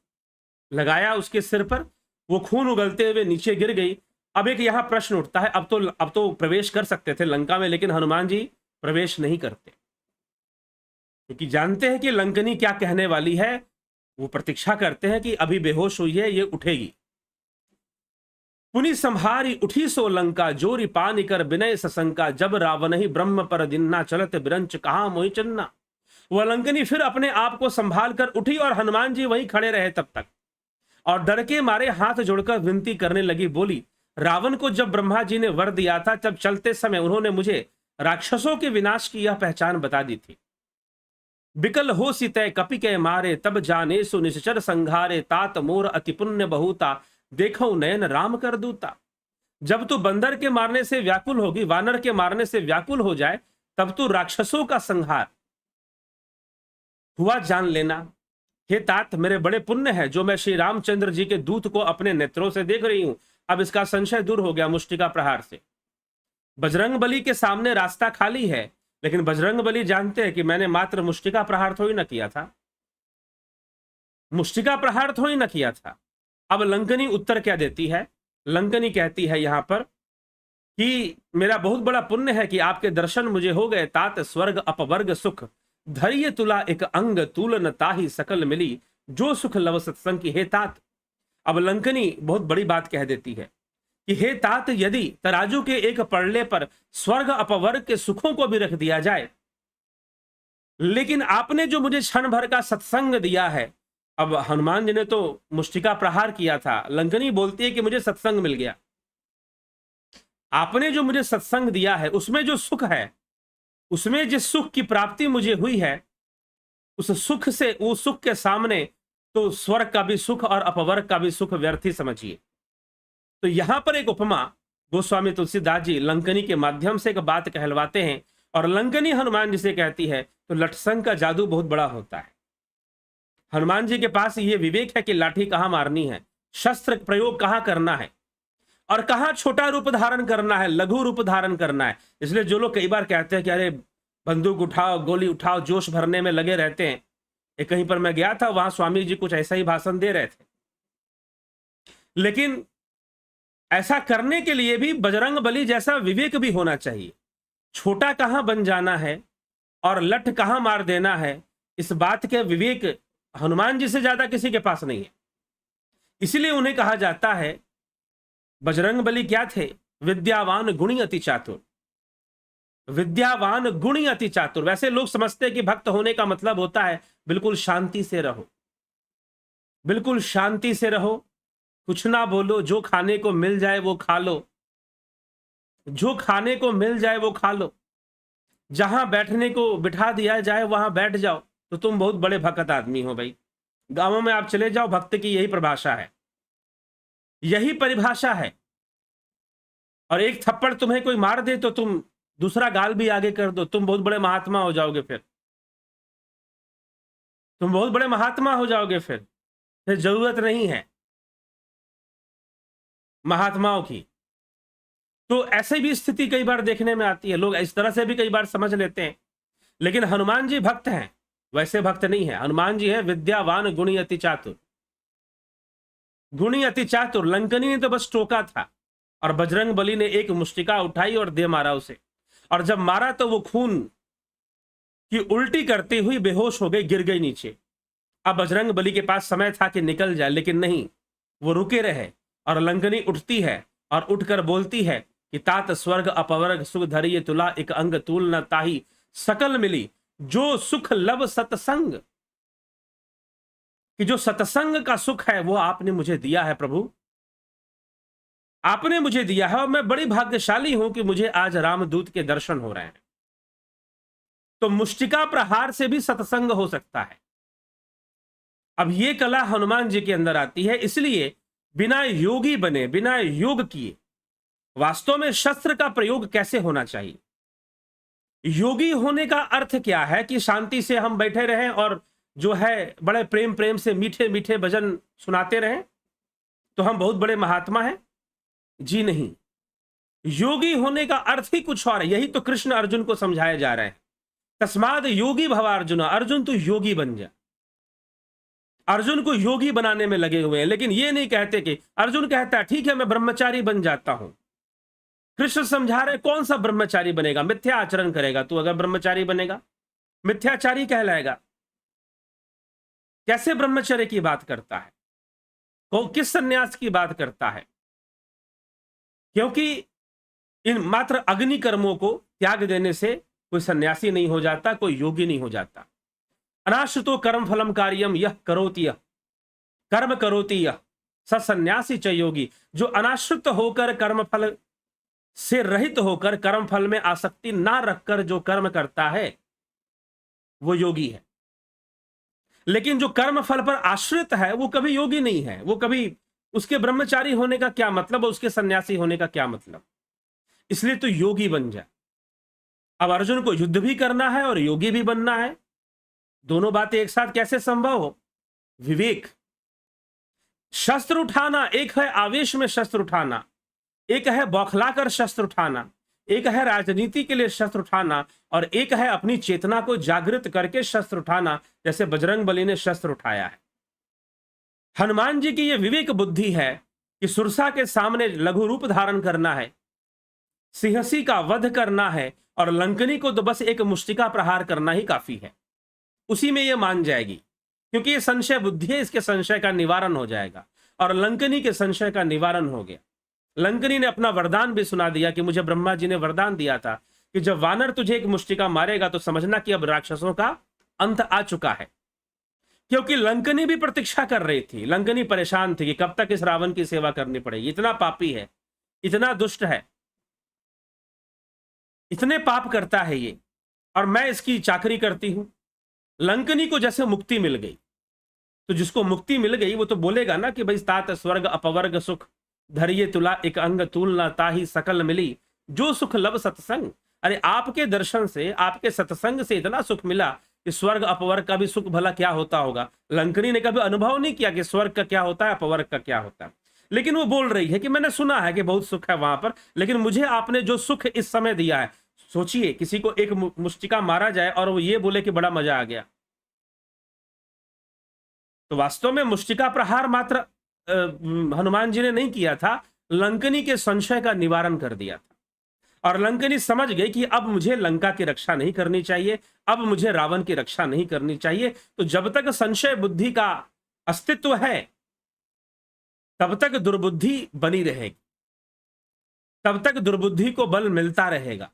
लगाया उसके सिर पर, वो खून उगलते हुए नीचे गिर गई। अब एक यहां प्रश्न उठता है, अब तो प्रवेश कर सकते थे लंका में, लेकिन हनुमान जी प्रवेश नहीं करते, क्योंकि जानते हैं कि लंकनी क्या कहने वाली है। वो प्रतीक्षा करते हैं कि अभी बेहोश हुई है, ये उठेगी। पुनि संहारी उठी सो लंका जोरी पानी कर विनय सशंका। जब रावण ही ब्रह्म पर दिन्ना चलत बिरंच कहा मोहि चन्ना। वह लंकनी फिर अपने आप को संभाल कर उठी और हनुमान जी वहीं खड़े रहे तब तक, और डर के मारे हाथ जोड़कर विनती करने लगी, बोली, रावण को जब ब्रह्मा जी ने वर दिया था, जब चलते समय उन्होंने मुझे राक्षसों के विनाश की यह पहचान बता दी थी। बिकल हो सितय कपि के मारे तब जाने सु निश्चर संघारे। तात मोर अति पुण्य बहुता देखो नयन राम कर दूता। जब तू बंदर के मारने से व्याकुल होगी, वानर के मारने से व्याकुल हो जाए, तब तू राक्षसों का संहार हुआ जान लेना। हे तात, मेरे बड़े पुण्य है जो मैं श्री रामचंद्र जी के दूत को अपने नेत्रों से देख रही हूं। अब इसका संशय दूर हो गया मुष्टिका प्रहार से। बजरंग बली के सामने रास्ता खाली है, लेकिन बजरंग बली जानते हैं कि मैंने मात्र मुष्टिका प्रहार थोड़ी ना किया था, मुष्टिका प्रहार थोड़ी ना किया था। अब लंकनी उत्तर क्या देती है? लंकनी कहती है यहां पर कि मेरा बहुत बड़ा पुण्य है कि आपके दर्शन मुझे हो गए। तात स्वर्ग अपवर्ग सुख धैर्य तुला एक अंग तूलन ताहि सकल मिली जो सुख लव सत्संग की। हे तात, अब लंकनी बहुत बड़ी बात कह देती है कि हे तात, यदि तराजू के एक पड़ले पर स्वर्ग अपवर्ग के सुखों को भी रख दिया जाए, लेकिन आपने जो मुझे क्षण भर का सत्संग दिया है, अब हनुमान जी ने तो मुष्टिका प्रहार किया था, लंकनी बोलती है कि मुझे सत्संग मिल गया। आपने जो मुझे सत्संग दिया है उसमें जो सुख है, उसमें जिस सुख की प्राप्ति मुझे हुई है, उस सुख से, वो सुख के सामने तो स्वर्ग का भी सुख और अपवर्ग का भी सुख व्यर्थ ही समझिए। तो यहां पर एक उपमा गोस्वामी तुलसीदास जी लंकनी के माध्यम से एक बात कहलवाते हैं, और लंकनी हनुमान जी से कहती है तो लठसंग का जादू बहुत बड़ा होता है। हनुमान जी के पास ये विवेक है कि लाठी कहां मारनी है, शस्त्र प्रयोग कहाँ करना है और कहाँ छोटा रूप धारण करना है, लघु रूप धारण करना है। इसलिए जो लोग कई बार कहते हैं कि अरे बंदूक उठाओ, गोली उठाओ, जोश भरने में लगे रहते हैं। एक कहीं पर मैं गया था, वहां स्वामी जी कुछ ऐसा ही भाषण दे रहे थे, लेकिन ऐसा करने के लिए भी बजरंग बली जैसा विवेक भी होना चाहिए। छोटा कहां बन जाना है और लठ कहां मार देना है, इस बात के विवेक हनुमान जी से ज्यादा किसी के पास नहीं है। इसलिए उन्हें कहा जाता है, बजरंग बली क्या थे? विद्यावान गुणी अति चातुर। विद्यावान गुणी अति चातुर। वैसे लोग समझते हैं कि भक्त होने का मतलब होता है बिल्कुल शांति से रहो, बिल्कुल शांति से रहो, कुछ ना बोलो, जो खाने को मिल जाए वो खा लो, जो खाने को मिल जाए वो खा लो, जहां बैठने को बिठा दिया जाए वहां बैठ जाओ, तो तुम बहुत बड़े भक्त आदमी हो भाई। गांवों में आप चले जाओ, भक्त की यही परिभाषा है, यही परिभाषा है। और एक थप्पड़ तुम्हें कोई मार दे तो तुम दूसरा गाल भी आगे कर दो, तुम बहुत बड़े महात्मा हो जाओगे। फिर तुम बहुत बड़े महात्मा हो जाओगे। फिर जरूरत नहीं है महात्माओं की। तो ऐसे भी स्थिति कई बार देखने में आती है, लोग इस तरह से भी कई बार समझ लेते हैं। लेकिन हनुमान जी भक्त हैं, वैसे भक्त नहीं है। हनुमान जी है विद्यावान गुणी अति चातुर। गुणी अति चातुर। लंकनी ने तो बस टोका था और बजरंग बली ने एक मुष्टिका उठाई और दे मारा उसे, और जब मारा तो वो खून की उल्टी करती हुई बेहोश हो गई, गिर गई नीचे। अब बजरंग बली के पास समय था कि निकल जाए, लेकिन नहीं, वो रुके रहे। और लंकनी उठती है और उठकर बोलती है कि तात स्वर्ग अपवर्ग सुख धरिये तुला, एक अंग तूल न ताही सकल मिली, जो सुख लब सतसंग। कि जो सत्संग का सुख है वो आपने मुझे दिया है प्रभु, आपने मुझे दिया है, और मैं बड़ी भाग्यशाली हूं कि मुझे आज रामदूत के दर्शन हो रहे हैं। तो मुष्टिका प्रहार से भी सत्संग हो सकता है। अब ये कला हनुमान जी के अंदर आती है। इसलिए बिना योगी बने, बिना योग किए वास्तव में शस्त्र का प्रयोग कैसे होना चाहिए? योगी होने का अर्थ क्या है कि शांति से हम बैठे रहें और जो है बड़े प्रेम प्रेम से मीठे मीठे भजन सुनाते रहें तो हम बहुत बड़े महात्मा हैं? जी नहीं। योगी होने का अर्थ ही कुछ और है। यही तो कृष्ण अर्जुन को समझाया जा रहा है। तस्माद योगी भव अर्जुन। अर्जुन तो योगी बन जा। अर्जुन को योगी बनाने में लगे हुए हैं, लेकिन ये नहीं कहते कि अर्जुन कहता है ठीक है मैं ब्रह्मचारी बन जाता हूं। कृष्ण समझा रहे कौन सा ब्रह्मचारी बनेगा? मिथ्या आचरण करेगा तू। अगर ब्रह्मचारी बनेगा मिथ्याचारी कहलाएगा। कैसे ब्रह्मचर्य की बात करता है? किस सन्यास की बात करता है? क्योंकि इन मात्र अग्नि कर्मों को त्याग देने से कोई सन्यासी नहीं हो जाता, कोई योगी नहीं हो जाता। अनाश्रितो कर्म फलम कार्यम यह करोति, यह कर्म करोति, यह सन्यासी च योगी। जो अनाश्रित होकर कर्म फल से रहित होकर कर्म फल में आसक्ति ना रखकर जो कर्म करता है वो योगी है। लेकिन जो कर्म फल पर आश्रित है वो कभी योगी नहीं है। वो कभी, उसके ब्रह्मचारी होने का क्या मतलब, उसके सन्यासी होने का क्या मतलब? इसलिए तो योगी बन जाए। अब अर्जुन को युद्ध भी करना है और योगी भी बनना है। दोनों बातें एक साथ कैसे संभव हो? विवेक। शस्त्र उठाना एक है आवेश में शस्त्र उठाना, एक है बौखलाकर शस्त्र उठाना, एक है राजनीति के लिए शस्त्र उठाना, और एक है अपनी चेतना को जागृत करके शस्त्र उठाना, जैसे बजरंग बली ने शस्त्र उठाया है। हनुमान जी की यह विवेक बुद्धि है कि सुरसा के सामने लघु रूप धारण करना है, सिंहसी का वध करना है, और लंकनी को तो बस एक मुष्टिका प्रहार करना ही काफी है। उसी में यह मान जाएगी, क्योंकि यह संशय बुद्धि है, इसके संशय का निवारण हो जाएगा। और लंकनी के संशय का निवारण हो गया। लंकनी ने अपना वरदान भी सुना दिया कि मुझे ब्रह्मा जी ने वरदान दिया था कि जब वानर तुझे एक मुष्टिका मारेगा तो समझना कि अब राक्षसों का अंत आ चुका है। क्योंकि लंकनी भी प्रतीक्षा कर रही थी। लंकनी परेशान थी कि कब तक इस रावण की सेवा करनी पड़ेगी, इतना पापी है, इतना दुष्ट है, इतने पाप करता है ये, और मैं इसकी चाकरी करती हूं। लंकनी को जैसे मुक्ति मिल गई, तो जिसको मुक्ति मिल गई वो तो बोलेगा ना कि भाई तात स्वर्ग अपवर्ग सुख धरिये तुला, एक अंग तूल न ताही सकल मिली, जो सुख लब सत्संग। अरे आपके दर्शन से, आपके सत्संग से इतना सुख मिला कि स्वर्ग अपवर्ग का भी सुख भला क्या होता होगा। लंकनी ने कभी अनुभव नहीं किया कि स्वर्ग का क्या होता है, अपवर्ग का क्या होता है, लेकिन वो बोल रही है कि मैंने सुना है कि बहुत सुख है वहां पर, लेकिन मुझे आपने जो सुख इस समय दिया है, सोचिए किसी को एक मुष्टिका मारा जाए और वो ये बोले कि बड़ा मजा आ गया। तो वास्तव में मुष्टिका प्रहार मात्र हनुमान जी ने नहीं किया था, लंकनी के संशय का निवारण कर दिया था। और लंकनी समझ गई कि अब मुझे लंका की रक्षा नहीं करनी चाहिए, अब मुझे रावण की रक्षा नहीं करनी चाहिए। तो जब तक संशय बुद्धि का अस्तित्व है तब तक दुर्बुद्धि बनी रहेगी, तब तक दुर्बुद्धि को बल मिलता रहेगा।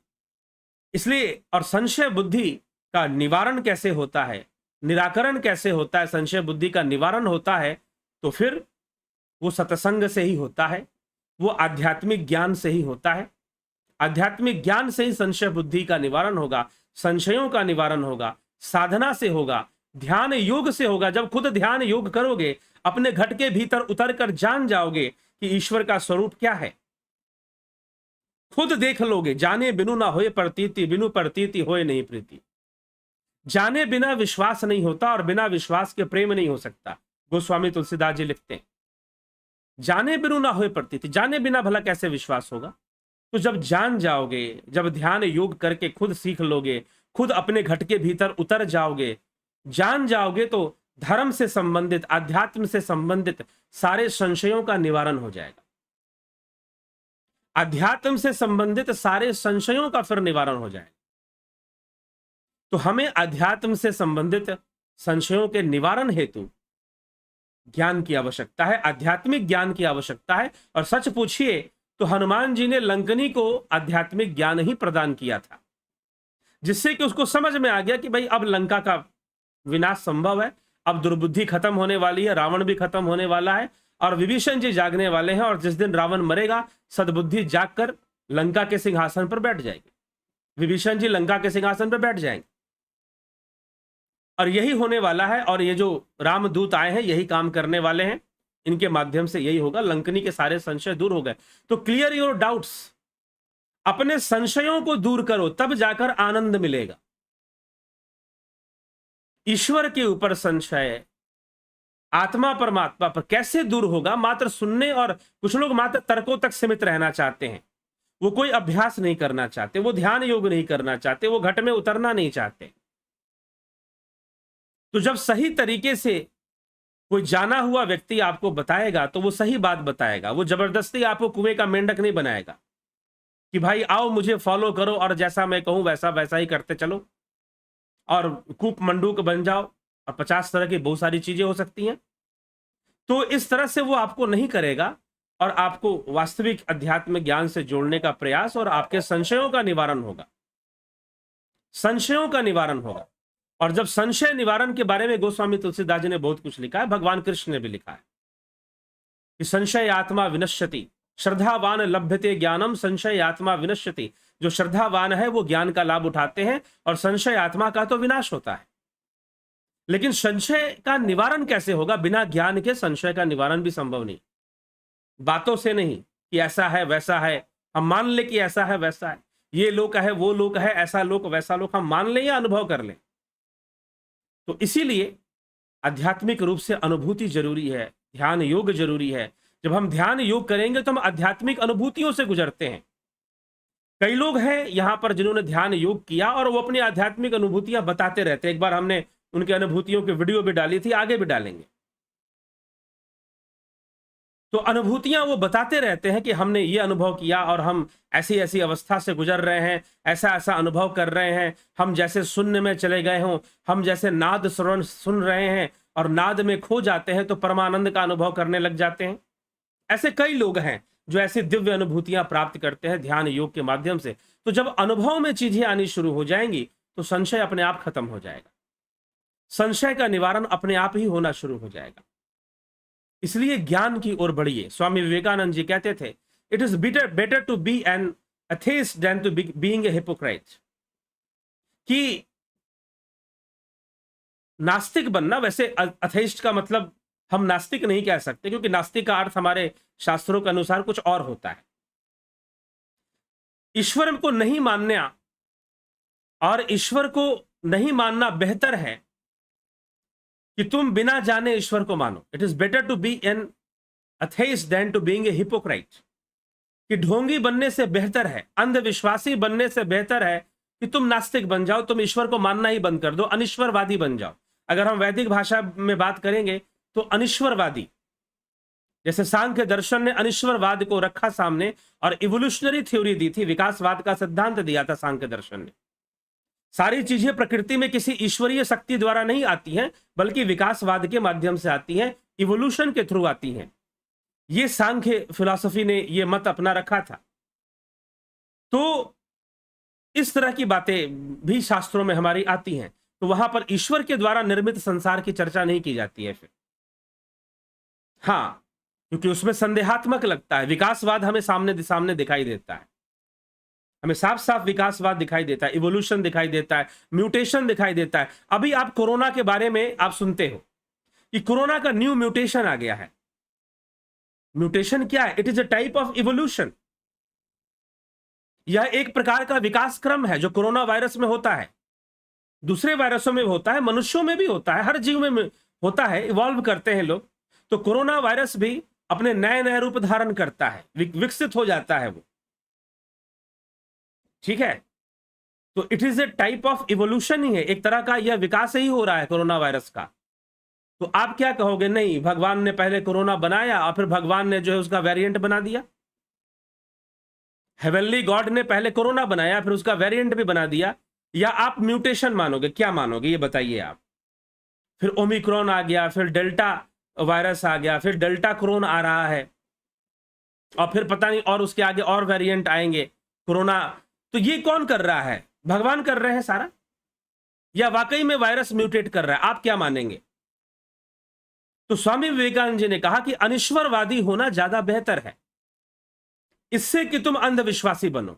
इसलिए और संशय बुद्धि का निवारण कैसे होता है, निराकरण कैसे होता है, संशय बुद्धि का निवारण होता है तो फिर वो सत्संग से ही होता है, वो आध्यात्मिक ज्ञान से ही होता है। आध्यात्मिक ज्ञान से ही संशय बुद्धि का निवारण होगा, संशयों का निवारण होगा, साधना से होगा, ध्यान योग से होगा। जब खुद ध्यान योग करोगे, अपने घट के भीतर उतर कर जान जाओगे कि ईश्वर का स्वरूप क्या है, खुद देख लोगे। जाने बिनु ना होए प्रतीति, बिनु प्रतीति होए नहीं प्रीति। जाने बिना विश्वास नहीं होता और बिना विश्वास के प्रेम नहीं हो सकता। गोस्वामी तुलसीदास जी लिखते हैं, जाने बिनु ना होए प्रतीति, जाने बिना भला कैसे विश्वास होगा। तो जब जान जाओगे, जब ध्यान योग करके खुद सीख लोगे, खुद अपने घट के भीतर उतर जाओगे, जान जाओगे, तो धर्म से संबंधित, आध्यात्म से संबंधित सारे संशयों का निवारण हो जाएगा। अध्यात्म से संबंधित सारे संशयों का फिर निवारण हो जाएगा। तो हमें अध्यात्म से संबंधित संशयों के निवारण हेतु ज्ञान की आवश्यकता है, आध्यात्मिक ज्ञान की आवश्यकता है। और सच पूछिए तो हनुमान जी ने लंकनी को आध्यात्मिक ज्ञान ही प्रदान किया था, जिससे कि उसको समझ में आ गया कि भाई अब लंका का विनाश संभव है, अब दुर्बुद्धि खत्म होने वाली है, रावण भी खत्म होने वाला है और विभीषण जी जागने वाले हैं। और जिस दिन रावण मरेगा, सद्बुद्धि जागकर लंका के सिंहासन पर बैठ जाएगी, विभीषण जी लंका के सिंहासन पर बैठ जाएंगे। और यही होने वाला है। और ये जो रामदूत आए हैं यही काम करने वाले हैं, इनके माध्यम से यही होगा। लंकनी के सारे संशय दूर हो गए। तो क्लियर योर डाउट्स, अपने संशयों को दूर करो, तब जाकर आनंद मिलेगा। ईश्वर के ऊपर संशय, आत्मा परमात्मा पर कैसे दूर होगा? मात्र सुनने, और कुछ लोग मात्र तर्कों तक सीमित रहना चाहते हैं, वो कोई अभ्यास नहीं करना चाहते, वो ध्यान योग नहीं करना चाहते, वो घट में उतरना नहीं चाहते। तो जब सही तरीके से कोई जाना हुआ व्यक्ति आपको बताएगा तो वो सही बात बताएगा, वो जबरदस्ती आपको कुएं का मेंढक नहीं बनाएगा कि भाई आओ मुझे फॉलो करो और जैसा मैं कहूं वैसा वैसा ही करते चलो और कूप मंडूक बन जाओ, और 50 तरह की बहुत सारी चीजें हो सकती हैं। तो इस तरह से वो आपको नहीं करेगा और आपको वास्तविक अध्यात्म ज्ञान से जोड़ने का प्रयास, और आपके संशयों का निवारण होगा, संशयों का निवारण होगा। और जब संशय निवारण के बारे में गोस्वामी तुलसीदास जी ने बहुत कुछ लिखा है, भगवान कृष्ण ने भी लिखा है कि संशय आत्मा विनश्यति, श्रद्धावान लभ्यते ज्ञानम, संशय आत्मा विनश्यति। जो श्रद्धावान है वो ज्ञान का लाभ उठाते हैं, और संशय आत्मा का तो विनाश होता है। लेकिन संशय का निवारण कैसे होगा? बिना ज्ञान के संशय का निवारण भी संभव नहीं। बातों से नहीं कि ऐसा है वैसा है, हम मान ले कि ऐसा है वैसा है, ये लोक है वो लोक है, ऐसा लोक वैसा लोक, हम मान लें या अनुभव कर लें। तो इसीलिए आध्यात्मिक रूप से अनुभूति जरूरी है, ध्यान योग जरूरी है। जब हम ध्यान योग करेंगे तो हम आध्यात्मिक अनुभूतियों से गुजरते हैं। कई लोग हैं यहां पर जिन्होंने ध्यान योग किया और वो अपनी आध्यात्मिक अनुभूतियां बताते रहते हैं। एक बार हमने उनके अनुभूतियों की वीडियो भी डाली थी, आगे भी डालेंगे। तो अनुभूतियां वो बताते रहते हैं कि हमने ये अनुभव किया और हम ऐसी ऐसी अवस्था से गुजर रहे हैं, ऐसा ऐसा अनुभव कर रहे हैं, हम जैसे शून्य में चले गए हों, हम जैसे नाद श्रवण सुन रहे हैं और नाद में खो जाते हैं तो परमानंद का अनुभव करने लग जाते हैं। ऐसे कई लोग हैं जो ऐसी दिव्य अनुभूतियां प्राप्त करते हैं ध्यान योग के माध्यम से। तो जब अनुभव में चीजें आनी शुरू हो जाएंगी तो संशय अपने आप खत्म हो जाएगा, संशय का निवारण अपने आप ही होना शुरू हो जाएगा। इसलिए ज्ञान की ओर बढ़िए। स्वामी विवेकानंद जी कहते थे, it is better to be an atheist then to being a hypocrite, कि नास्तिक बनना, वैसे अथेइस्ट का मतलब हम नास्तिक नहीं कह सकते, क्योंकि नास्तिक का अर्थ हमारे शास्त्रों के अनुसार कुछ और होता है। ईश्वर को नहीं मानना और ईश्वर को नहीं मानना बेहतर है कि तुम बिना जाने ईश्वर को मानो। It is better to be an atheist than to being a hypocrite. कि ढोंगी बनने से बेहतर है, अंधविश्वासी बनने से बेहतर है कि तुम नास्तिक बन जाओ, तुम ईश्वर को मानना ही बंद कर दो, अनिश्वरवादी बन जाओ। अगर हम वैदिक भाषा में बात करेंगे तो अनिश्वरवादी, जैसे सांख्य दर्शन ने अनिश्वरवाद को रखा सामने और इवोल्यूशनरी थ्योरी दी थी, विकासवाद का सिद्धांत दिया था सांख्य दर्शन ने। सारी चीजें प्रकृति में किसी ईश्वरीय शक्ति द्वारा नहीं आती हैं, बल्कि विकासवाद के माध्यम से आती हैं, इवोल्यूशन के थ्रू आती हैं। ये सांख्य फिलॉसफी ने ये मत अपना रखा था। तो इस तरह की बातें भी शास्त्रों में हमारी आती हैं। तो वहां पर ईश्वर के द्वारा निर्मित संसार की चर्चा नहीं की जाती है फिर। हाँ, क्योंकि उसमें संदेहात्मक लगता है। विकासवाद हमें सामने दिखाई देता है, हमें साफ साफ विकासवाद दिखाई देता है, इवोल्यूशन दिखाई देता है, म्यूटेशन दिखाई देता है। अभी आप कोरोना के बारे में आप सुनते हो कि कोरोना का न्यू म्यूटेशन आ गया है। म्यूटेशन क्या है? It is a type of evolution. यह एक प्रकार का विकास क्रम है जो कोरोना वायरस में होता है, दूसरे वायरसों में होता है, मनुष्यों में भी होता है, हर जीव में होता है, इवॉल्व करते हैं लोग। तो कोरोना वायरस भी अपने नए नए रूप धारण करता है, विकसित हो जाता है वो, ठीक है। तो it is a type of evolution ही है, एक तरह का यह विकास ही हो रहा है कोरोना वायरस का। तो आप क्या कहोगे? नहीं, भगवान ने पहले कोरोना बनाया और फिर भगवान ने जो है उसका वेरिएंट बना दिया। हेवनली गॉड ने पहले कोरोना बनाया फिर उसका वेरिएंट भी बना दिया। या आप म्यूटेशन मानोगे? क्या मानोगे ये बताइए आप। फिर ओमिक्रॉन आ गया, फिर डेल्टा वायरस आ गया, फिर डेल्टा क्रोन आ रहा है, और फिर पता नहीं और उसके आगे और वेरिएंट आएंगे कोरोना। तो ये कौन कर रहा है? भगवान कर रहे हैं सारा, या वाकई में वायरस म्यूटेट कर रहा है? आप क्या मानेंगे? तो स्वामी विवेकानंद जी ने कहा कि अनिश्वरवादी होना ज्यादा बेहतर है, इससे कि तुम अंधविश्वासी बनो।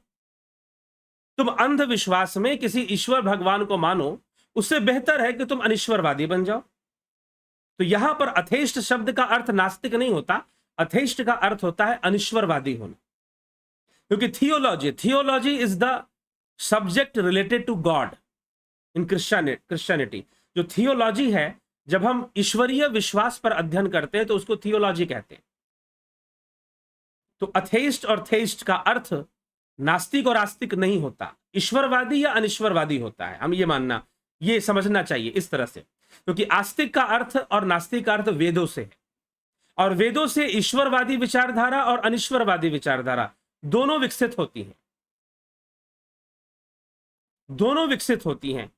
तुम अंधविश्वास में किसी ईश्वर भगवान को मानो, उससे बेहतर है कि तुम अनिश्वरवादी बन जाओ। तो यहां पर अथेइस्ट शब्द का अर्थ नास्तिक नहीं होता, अथेइस्ट का अर्थ होता है अनिश्वरवादी होना। क्योंकि theology is the subject related to God in Christianity. जो थियोलॉजी है, जब हम ईश्वरीय विश्वास पर अध्ययन करते हैं तो उसको थियोलॉजी कहते हैं। तो अथेइस्ट और थेइस्ट का अर्थ नास्तिक और आस्तिक नहीं होता, ईश्वरवादी या अनिश्वरवादी होता है। हम ये मानना, ये समझना चाहिए इस तरह से, क्योंकि आस्तिक का अर्थ और नास्तिक का अर्थ वेदों से है, और वेदों से ईश्वरवादी विचारधारा और अनिश्वरवादी विचारधारा दोनों विकसित होती हैं, दोनों विकसित होती हैं।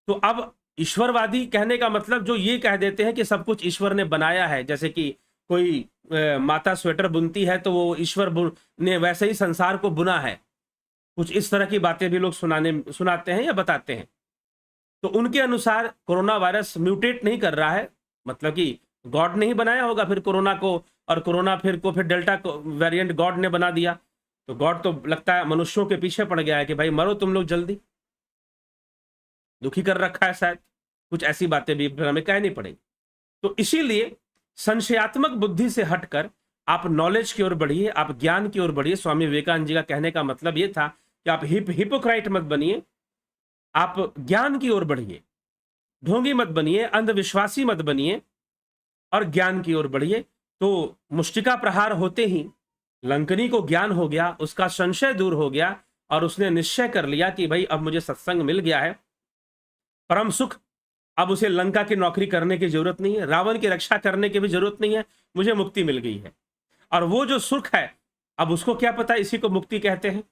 तो अब ईश्वरवादी कहने का मतलब जो ये कह देते हैं कि सब कुछ ईश्वर ने बनाया है, जैसे कि कोई माता स्वेटर बुनती है तो वो ईश्वर ने वैसे ही संसार को बुना है, कुछ इस तरह की बातें भी लोग सुनाते हैं या बताते हैं। तो उनके अनुसार कोरोना वायरस म्यूटेट नहीं कर रहा है, मतलब कि गॉड ने ही बनाया होगा फिर कोरोना को, और कोरोना फिर डेल्टा वेरिएंट गॉड ने बना दिया। तो गॉड तो लगता है मनुष्यों के पीछे पड़ गया है कि भाई मरो तुम लोग जल्दी, दुखी कर रखा है शायद, कुछ ऐसी बातें भी हमें कहनी पड़ेगी। तो इसीलिए संशयात्मक बुद्धि से हटकर आप नॉलेज की ओर बढ़िए, आप ज्ञान की ओर बढ़िए। स्वामी विवेकानंद जी का कहने का मतलब यह था कि आप हिपोक्राइट मत बनिए, आप ज्ञान की ओर बढ़िए, ढोंगी मत बनिए, अंधविश्वासी मत बनिए, और ज्ञान की ओर बढ़िए। तो मुष्टिका प्रहार होते ही लंकनी को ज्ञान हो गया, उसका संशय दूर हो गया, और उसने निश्चय कर लिया कि भाई अब मुझे सत्संग मिल गया है, परम सुख, अब उसे लंका की नौकरी करने की जरूरत नहीं है, रावण की रक्षा करने की भी जरूरत नहीं है, मुझे मुक्ति मिल गई है। और वो जो सुख है, अब उसको क्या पता, इसी को मुक्ति कहते हैं।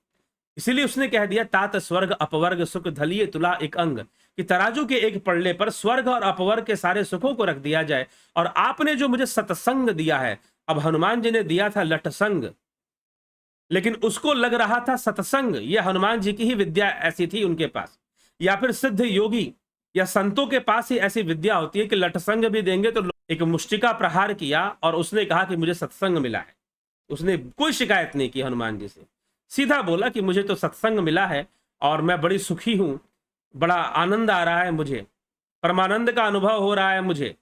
इसीलिए उसने कह दिया तात स्वर्ग अपवर्ग सुख धलिए तुला एक अंग, कि तराजू के एक पड़ले पर स्वर्ग और अपवर्ग के सारे सुखों को रख दिया जाए, और आपने जो मुझे सत्संग दिया है, अब हनुमान जी ने दिया था लटसंग, लेकिन उसको लग रहा था सत्संग, यह हनुमान जी की ही विद्या ऐसी थी उनके पास, या फिर सिद्ध योगी या संतों के पास ही ऐसी विद्या होती है कि लटसंग भी देंगे तो। एक मुष्टिका प्रहार किया और उसने कहा कि मुझे सत्संग मिला है। उसने कोई शिकायत नहीं की हनुमान जी से, सीधा बोला कि मुझे तो सत्संग मिला है और मैं बड़ी सुखी हूं, बड़ा आनंद आ रहा है मुझे, परमानंद का अनुभव हो रहा है मुझे।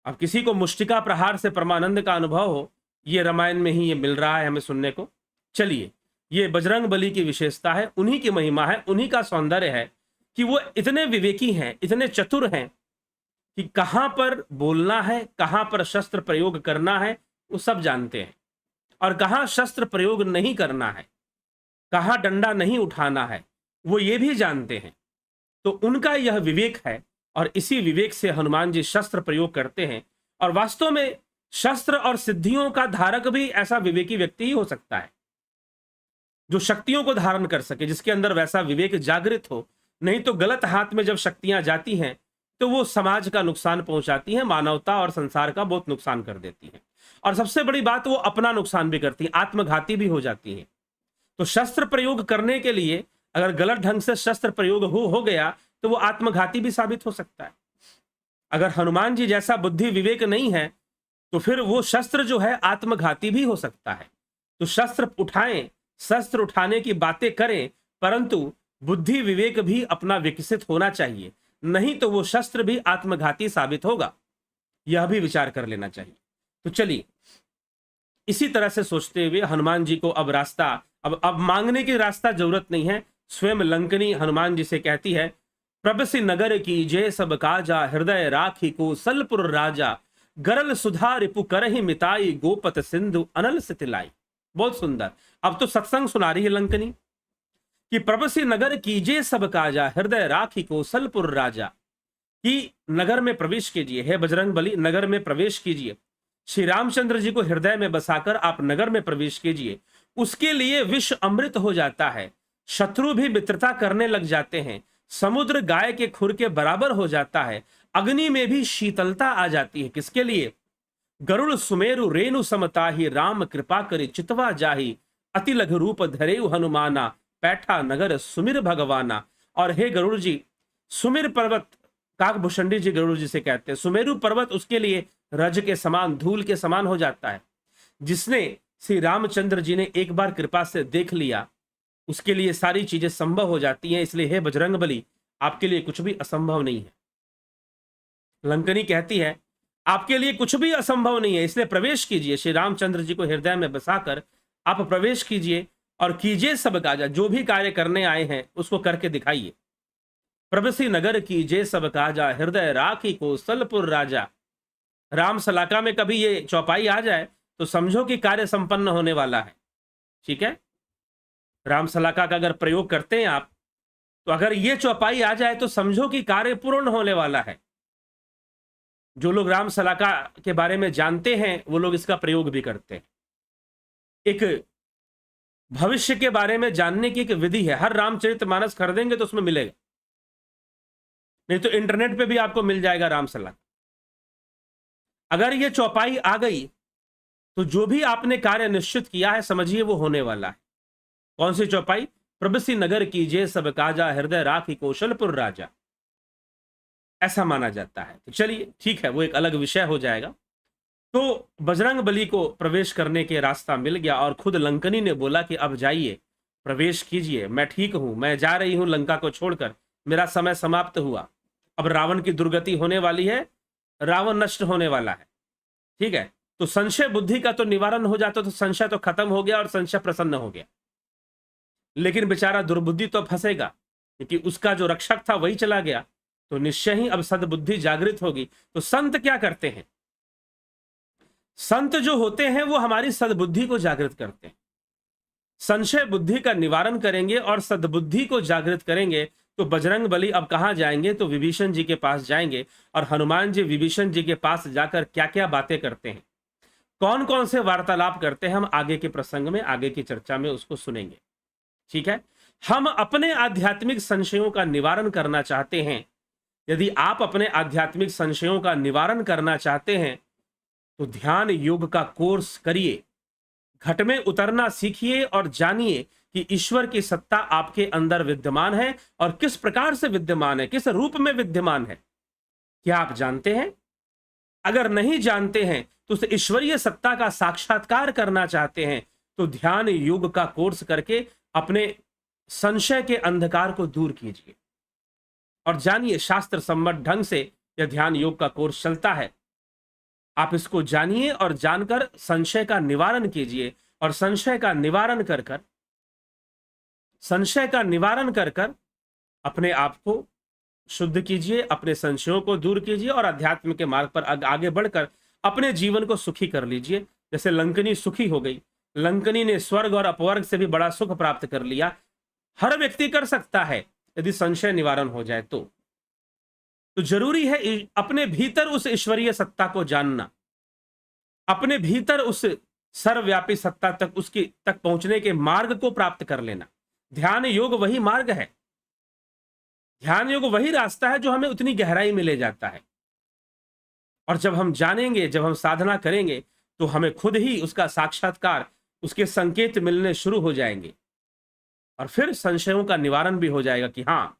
अब किसी को मुष्टिका प्रहार से परमानंद का अनुभव हो, ये रामायण में ही ये मिल रहा है हमें सुनने को। चलिए, ये बजरंग बली की विशेषता है, उन्हीं की महिमा है, उन्हीं का सौंदर्य है कि वो इतने विवेकी हैं, इतने चतुर हैं कि कहां पर बोलना है, कहां पर शस्त्र प्रयोग करना है, वो सब जानते हैं, और कहां शस्त्र प्रयोग नहीं करना है, कहां डंडा नहीं उठाना है, वो ये भी जानते हैं। तो उनका यह विवेक है, और इसी विवेक से हनुमान जी शस्त्र प्रयोग करते हैं। और वास्तव में शस्त्र और सिद्धियों का धारक भी ऐसा विवेकी व्यक्ति ही हो सकता है, जो शक्तियों को धारण कर सके, जिसके अंदर वैसा विवेक जागृत हो। नहीं तो गलत हाथ में जब शक्तियां जाती हैं तो वो समाज का नुकसान पहुंचाती हैं, मानवता और संसार का बहुत नुकसान कर देती हैं, और सबसे बड़ी बात, वो अपना नुकसान भी करती है, आत्मघाती भी हो जाती है। तो शस्त्र प्रयोग करने के लिए अगर गलत ढंग से शस्त्र प्रयोग हो गया तो वो आत्मघाती भी साबित हो सकता है। अगर हनुमान जी जैसा बुद्धि विवेक नहीं है तो फिर वो शस्त्र जो है आत्मघाती भी हो सकता है। तो शस्त्र उठाएं, शस्त्र उठाने की बातें करें, परंतु बुद्धि विवेक भी अपना विकसित होना चाहिए, नहीं तो वो शस्त्र भी आत्मघाती साबित होगा। यह भी विचार कर लेना चाहिए। तो चलिए, इसी तरह से सोचते हुए हनुमान जी को अब रास्ता, अब मांगने की रास्ता जरूरत नहीं है। स्वयं लंकनी हनुमान जी से कहती है, प्रबसी नगर की जय सब काजा, हृदय राखी को सलपुर राजा, गरल सुधा रिपु करहि मिताई, गोपत सिंधु अनल सितिलाई। बहुत सुंदर। अब तो सत्संग सुना रही है लंकनी कि प्रबसी नगर कीजिए सब काजा, हृदय राखी को सलपुर राजा, कि नगर में प्रवेश कीजिए, हे बजरंग बली, नगर में प्रवेश कीजिए। श्री रामचंद्र जी को हृदय में बसाकर आप नगर में प्रवेश कीजिए। उसके लिए विष अमृत हो जाता है, शत्रु भी मित्रता करने लग जाते हैं, समुद्र गाय के खुर के बराबर हो जाता है, अग्नि में भी शीतलता आ जाती है। किसके लिए? गरुड़ सुमेरु रेणु समताही, राम कृपा करि चितवा जाही, अति लघु रूप धरेउ हनुमाना, पैठा नगर सुमिर भगवाना। और हे गरुड़ जी, सुमिर पर्वत, काकभूषणी जी गरुड़ जी से कहते हैं, सुमेरु पर्वत उसके लिए रज के समान, धूल के समान हो जाता है। जिसने श्री रामचंद्र जी ने एक बार कृपा से देख लिया, उसके लिए सारी चीजें संभव हो जाती हैं। इसलिए हे बजरंग बली, आपके लिए कुछ भी असंभव नहीं है। लंकनी कहती है, आपके लिए कुछ भी असंभव नहीं है, इसलिए प्रवेश कीजिए। श्री रामचंद्र जी को हृदय में बसाकर आप प्रवेश कीजिए और कीजिए सब काजा, जो भी कार्य करने आए हैं उसको करके दिखाइए। प्रबसी नगर कीजिए सब काजा, हृदय राखी को सलपुर राजा। राम सलाका में कभी ये चौपाई आ जाए तो समझो कि कार्य संपन्न होने वाला है। ठीक है, राम सलाका का अगर प्रयोग करते हैं आप, तो अगर ये चौपाई आ जाए तो समझो कि कार्य पूर्ण होने वाला है। जो लोग राम सलाका के बारे में जानते हैं वो लोग इसका प्रयोग भी करते हैं। एक भविष्य के बारे में जानने की एक विधि है, हर रामचरितमानस खरीदेंगे तो उसमें मिलेगा, नहीं तो इंटरनेट पे भी आपको मिल जाएगा राम सलाका। अगर ये चौपाई आ गई तो जो भी आपने कार्य निश्चित किया है समझिए वो होने वाला है। कौन सी चौपाई? प्रबसी नगर कीजिए सब काजा, हृदय राखी कौशलपुर राजा, ऐसा माना जाता है। तो चलिए ठीक है, वो एक अलग विषय हो जाएगा। तो बजरंग बली को प्रवेश करने के रास्ता मिल गया, और खुद लंकनी ने बोला कि अब जाइए, प्रवेश कीजिए, मैं ठीक हूं, मैं जा रही हूं लंका को छोड़कर, मेरा समय समाप्त हुआ, अब रावण की दुर्गति होने वाली है, रावण नष्ट होने वाला है। ठीक है, तो संशय बुद्धि का तो निवारण हो जाता, तो संशय तो खत्म हो गया और संशय प्रसन्न हो गया। लेकिन बेचारा दुर्बुद्धि तो फंसेगा, क्योंकि उसका जो रक्षक था वही चला गया, तो निश्चय ही अब सद्बुद्धि जागृत होगी। तो संत क्या करते हैं? संत जो होते हैं वो हमारी सद्बुद्धि को जागृत करते हैं, संशय बुद्धि का निवारण करेंगे और सद्बुद्धि को जागृत करेंगे। तो बजरंग बली अब कहां जाएंगे? तो विभीषण जी के पास जाएंगे, और हनुमान जी विभीषण जी के पास जाकर क्या क्या बातें करते हैं, कौन कौन से वार्तालाप करते हैं, हम आगे के प्रसंग में, आगे की चर्चा में उसको सुनेंगे। ठीक है, हम अपने आध्यात्मिक संशयों का निवारण करना चाहते हैं। यदि आप अपने आध्यात्मिक संशयों का निवारण करना चाहते हैं तो ध्यान योग का कोर्स करिए, घट में उतरना सीखिए और जानिए कि ईश्वर की सत्ता आपके अंदर विद्यमान है, और किस प्रकार से विद्यमान है, किस रूप में विद्यमान है, क्या आप जानते हैं? अगर नहीं जानते हैं तो उस ईश्वरीय सत्ता का साक्षात्कार करना चाहते हैं तो ध्यान योग का कोर्स करके अपने संशय के अंधकार को दूर कीजिए और जानिए शास्त्र सम्मत ढंग से यह ध्यान योग का कोर्स चलता है। आप इसको जानिए और जानकर संशय का निवारण कीजिए, और संशय का निवारण कर कर अपने आप को शुद्ध कीजिए, अपने संशयों को दूर कीजिए और अध्यात्म के मार्ग पर आगे बढ़कर अपने जीवन को सुखी कर लीजिए। जैसे लंकनी सुखी हो गई, लंकनी ने स्वर्ग और अपवर्ग से भी बड़ा सुख प्राप्त कर लिया। हर व्यक्ति कर सकता है यदि संशय निवारण हो जाए तो जरूरी है अपने भीतर उस ईश्वरीय सत्ता को जानना, अपने भीतर उस सर्वव्यापी सत्ता तक उसकी तक पहुंचने के मार्ग को प्राप्त कर लेना। ध्यान योग वही मार्ग है, ध्यान योग वही रास्ता है जो हमें उतनी गहराई में ले जाता है। और जब हम जानेंगे, जब हम साधना करेंगे तो हमें खुद ही उसका साक्षात्कार, उसके संकेत मिलने शुरू हो जाएंगे और फिर संशयों का निवारण भी हो जाएगा कि हाँ,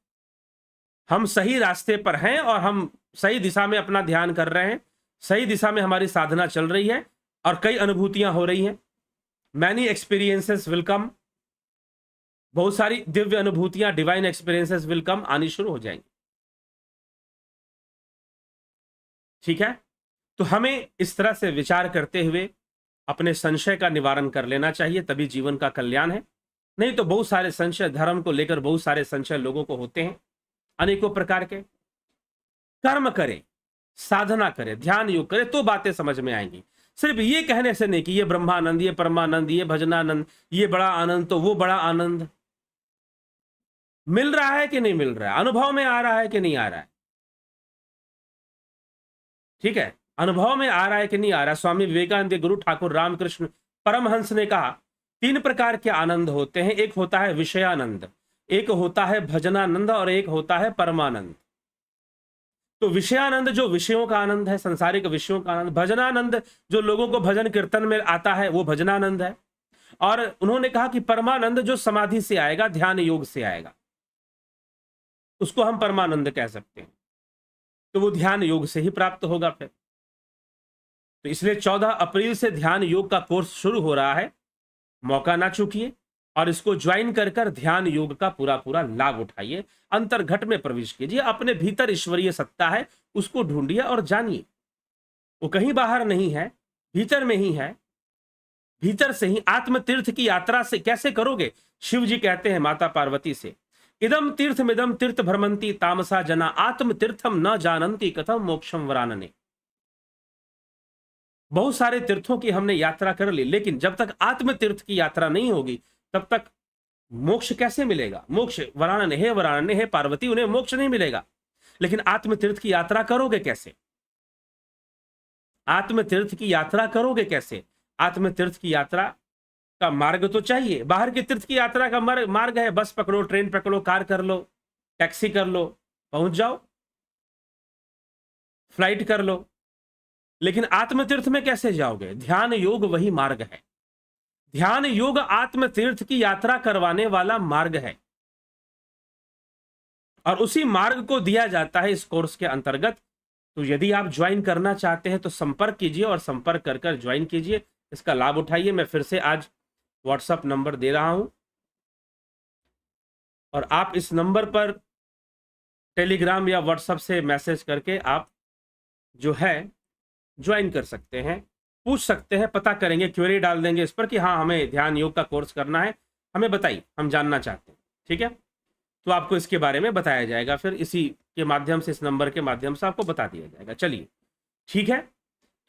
हम सही रास्ते पर हैं और हम सही दिशा में अपना ध्यान कर रहे हैं, सही दिशा में हमारी साधना चल रही है और कई अनुभूतियां हो रही हैं। मैनी एक्सपीरियंसेस विल कम, बहुत सारी Divya अनुभूतियां, divine experiences will come, आनी शुरू हो जाएंगी। ठीक है, तो हमें इस तरह से विचार करते हुए अपने संशय का निवारण कर लेना चाहिए, तभी जीवन का कल्याण है। नहीं तो बहुत सारे संशय, धर्म को लेकर बहुत सारे संशय लोगों को होते हैं, अनेकों प्रकार के। कर्म करें, साधना करें, ध्यान योग करें तो बातें समझ में आएंगी। सिर्फ ये कहने से नहीं कि ये ब्रह्मानंद, ये परमानंद, ये भजनानंद, ये बड़ा आनंद तो वो बड़ा आनंद। मिल रहा है कि नहीं मिल रहा है, अनुभव में आ रहा है कि नहीं आ रहा है। ठीक है, अनुभव में आ रहा है कि नहीं आ रहा है। स्वामी विवेकानंद, गुरु ठाकुर रामकृष्ण परमहंस ने कहा 3 प्रकार के आनंद होते हैं, एक होता है विषयानंद, एक होता है भजनानंद और एक होता है परमानंद। तो विषयानंद जो विषयों का आनंद है, संसारिक विषयों का आनंद। भजनानंद जो लोगों को भजन कीर्तन में आता है, वो भजनानंद है। और उन्होंने कहा कि परमानंद जो समाधि से आएगा, ध्यान योग से आएगा, उसको हम परमानंद कह सकते हैं। तो वो ध्यान योग से ही प्राप्त होगा फिर। तो इसलिए 14 अप्रैल से ध्यान योग का कोर्स शुरू हो रहा है, मौका ना चूकिए और इसको ज्वाइन कर ध्यान योग का पूरा पूरा लाभ उठाइए, अंतर्घट में प्रवेश कीजिए। अपने भीतर ईश्वरीय सत्ता है, उसको ढूंढिए और जानिए। वो कहीं बाहर नहीं है, भीतर में ही है। भीतर से ही आत्म तीर्थ की यात्रा से कैसे करोगे? शिव जी कहते हैं माता पार्वती से, इदम तीर्थमिदम तीर्थ भ्रमंती तामसा जना आत्म तीर्थम न जानंती कथम मोक्षम वरानने। बहुत सारे तीर्थों की हमने यात्रा कर ली, लेकिन जब तक आत्म तीर्थ की यात्रा नहीं होगी तब तक मोक्ष कैसे मिलेगा? मोक्ष वरानने हे पार्वती, उन्हें मोक्ष नहीं मिलेगा। लेकिन आत्म तीर्थ की यात्रा करोगे कैसे? आत्म तीर्थ की यात्रा करोगे कैसे? आत्म तीर्थ की यात्रा का मार्ग तो चाहिए। बाहर की तीर्थ की यात्रा का मार्ग है, बस पकड़ो, ट्रेन पकड़ो, कार कर लो, टैक्सी कर लो, पहुंच जाओ, फ्लाइट कर लो। लेकिन आत्म तीर्थ में कैसे जाओगे? ध्यान योग वही मार्ग है। ध्यान योग आत्म तीर्थ की यात्रा करवाने वाला मार्ग है और उसी मार्ग को दिया जाता है इस कोर्स के अंतर्गत। तो यदि आप ज्वाइन करना चाहते हैं तो संपर्क कीजिए और संपर्क कर ज्वाइन कीजिए, इसका लाभ उठाइए। मैं फिर से आज व्हाट्सएप नंबर दे रहा हूं और आप इस नंबर पर टेलीग्राम या व्हाट्सएप से मैसेज करके आप जो है ज्वाइन कर सकते हैं, पूछ सकते हैं, पता करेंगे, क्वेरी डाल देंगे इस पर कि हाँ हमें ध्यान योग का कोर्स करना है, हमें बताइए, हम जानना चाहते हैं। ठीक है, तो आपको इसके बारे में बताया जाएगा, फिर इसी के माध्यम से, इस नंबर के माध्यम से आपको बता दिया जाएगा। चलिए ठीक है,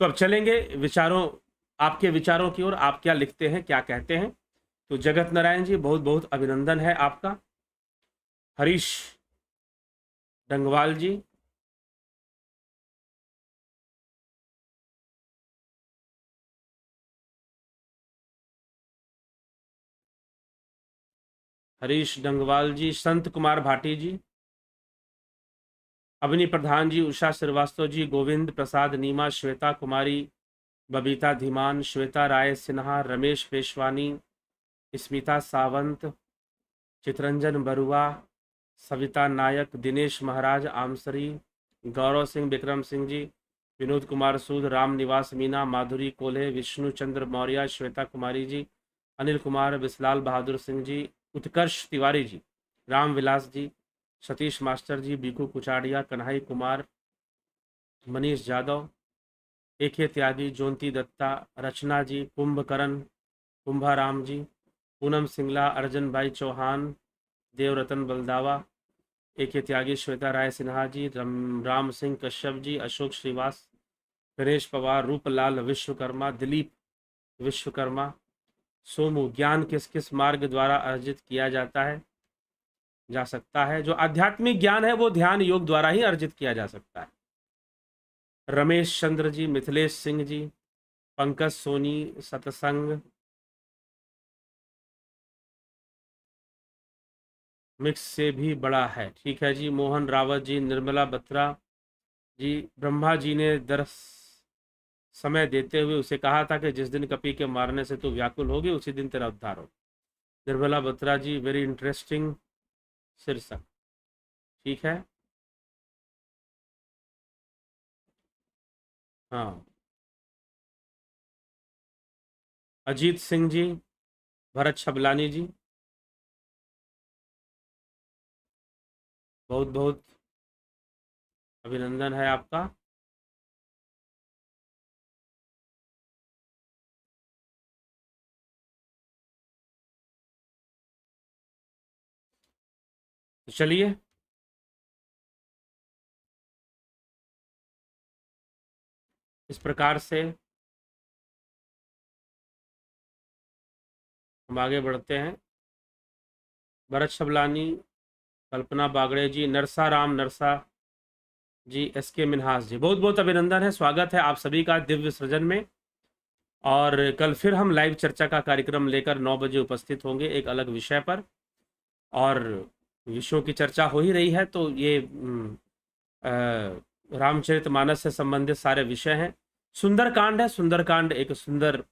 तो अब चलेंगे विचारों, आपके विचारों की ओर। आप क्या लिखते हैं, क्या कहते हैं? तो जगत नारायण जी, बहुत बहुत अभिनंदन है आपका। हरीश डंगवाल जी, हरीश डंगवाल जी, संत कुमार भाटी जी, अवनी प्रधान जी, उषा श्रीवास्तव जी, गोविंद प्रसाद नीमा, श्वेता कुमारी, बबीता धीमान, श्वेता राय सिन्हा, रमेश पेशवानी, स्मिता सावंत, चितरंजन बरुआ, सविता नायक, दिनेश महाराज आमसरी, गौरव सिंह, विक्रम सिंह जी, विनोद कुमार सूद, राम निवास मीना, माधुरी कोल्हे, विष्णु चंद्र मौर्य, श्वेता कुमारी जी, अनिल कुमार, विसलाल बहादुर सिंह जी, उत्कर्ष तिवारी जी, राम विलास जी, सतीश मास्टर जी, बीकू कुचाड़िया, कन्हई कुमार, मनीष यादव, एके त्यागी, जोंती दत्ता, रचना जी, कुंभकरण, कुंभाराम जी, पूनम सिंगला, अर्जन भाई चौहान, देवरतन बलदावा, AK त्यागी, श्वेता राय सिन्हा जी, राम सिंह कश्यप जी, अशोक श्रीवास, गणेश पवार, रूपलाल विश्वकर्मा, दिलीप विश्वकर्मा, सोमू, ज्ञान किस किस मार्ग द्वारा अर्जित किया जा सकता है? जो आध्यात्मिक ज्ञान है वो ध्यान योग द्वारा ही अर्जित किया जा सकता है। रमेश चंद्र जी, मिथिलेश सिंह जी, पंकज सोनी, सत्संग मिक्स से भी बड़ा है, ठीक है जी। मोहन रावत जी, निर्मला बत्रा जी, ब्रह्मा जी ने दरस समय देते हुए उसे कहा था कि जिस दिन कपि के मारने से तू व्याकुल होगी उसी दिन तेरा उद्धार हो। निर्मला बत्रा जी, वेरी इंटरेस्टिंग शीर्षक, ठीक है। हाँ, अजीत सिंह जी, भरत छबलानी जी, बहुत बहुत अभिनंदन है आपका। तो चलिए इस प्रकार से हम आगे बढ़ते हैं। भरत छबलानी, कल्पना बागड़े जी, नरसा राम नरसा जी, SK मिन्हास जी, बहुत बहुत अभिनंदन है, स्वागत है आप सभी का दिव्य सृजन में। और कल फिर हम लाइव चर्चा का कार्यक्रम लेकर 9 बजे उपस्थित होंगे एक अलग विषय पर। और विषयों की चर्चा हो ही रही है तो ये रामचरितमानस से संबंधित सारे विषय हैं। सुंदरकांड है, सुंदरकांड एक सुंदर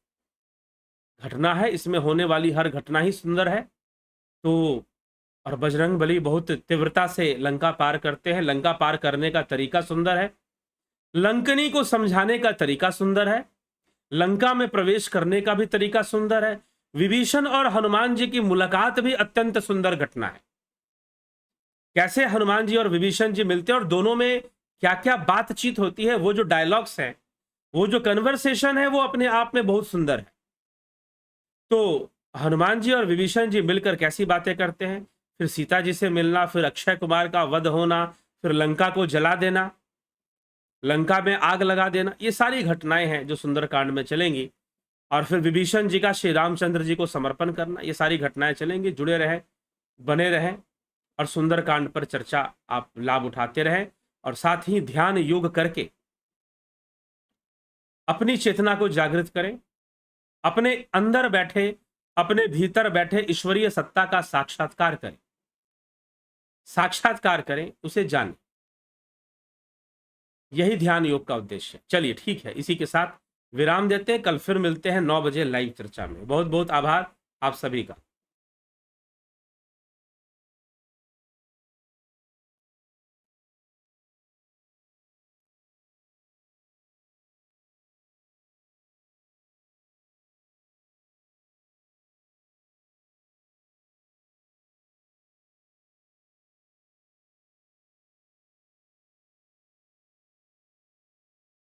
घटना है, इसमें होने वाली हर घटना ही सुंदर है। तो और बजरंग बली बहुत तीव्रता से लंका पार करते हैं, लंका पार करने का तरीका सुंदर है, लंकनी को समझाने का तरीका सुंदर है, लंका में प्रवेश करने का भी तरीका सुंदर है। विभीषण और हनुमान जी की मुलाकात भी अत्यंत सुंदर घटना है। कैसे हनुमान जी और विभीषण जी मिलते हैं और दोनों में क्या क्या बातचीत होती है, वो जो डायलॉग्स हैं, वो जो कन्वर्सेशन है, वो अपने आप में बहुत सुंदर है। तो हनुमान जी और विभीषण जी मिलकर कैसी बातें करते हैं, फिर सीता जी से मिलना, फिर अक्षय कुमार का वध होना, फिर लंका को जला देना, लंका में आग लगा देना, ये सारी घटनाएं हैं जो सुंदरकांड में चलेंगी। और फिर विभीषण जी का श्री रामचंद्र जी को समर्पण करना, ये सारी घटनाएं चलेंगी। जुड़े रहें, बने रहें और सुंदरकांड पर चर्चा आप लाभ उठाते रहें। और साथ ही ध्यान योग करके अपनी चेतना को जागृत करें, अपने अंदर बैठे, अपने भीतर बैठे ईश्वरीय सत्ता का साक्षात्कार करें, साक्षात्कार करें, उसे जानें। यही ध्यान योग का उद्देश्य है। चलिए ठीक है, इसी के साथ विराम देते हैं। कल फिर मिलते हैं 9 बजे लाइव चर्चा में। बहुत बहुत आभार आप सभी का।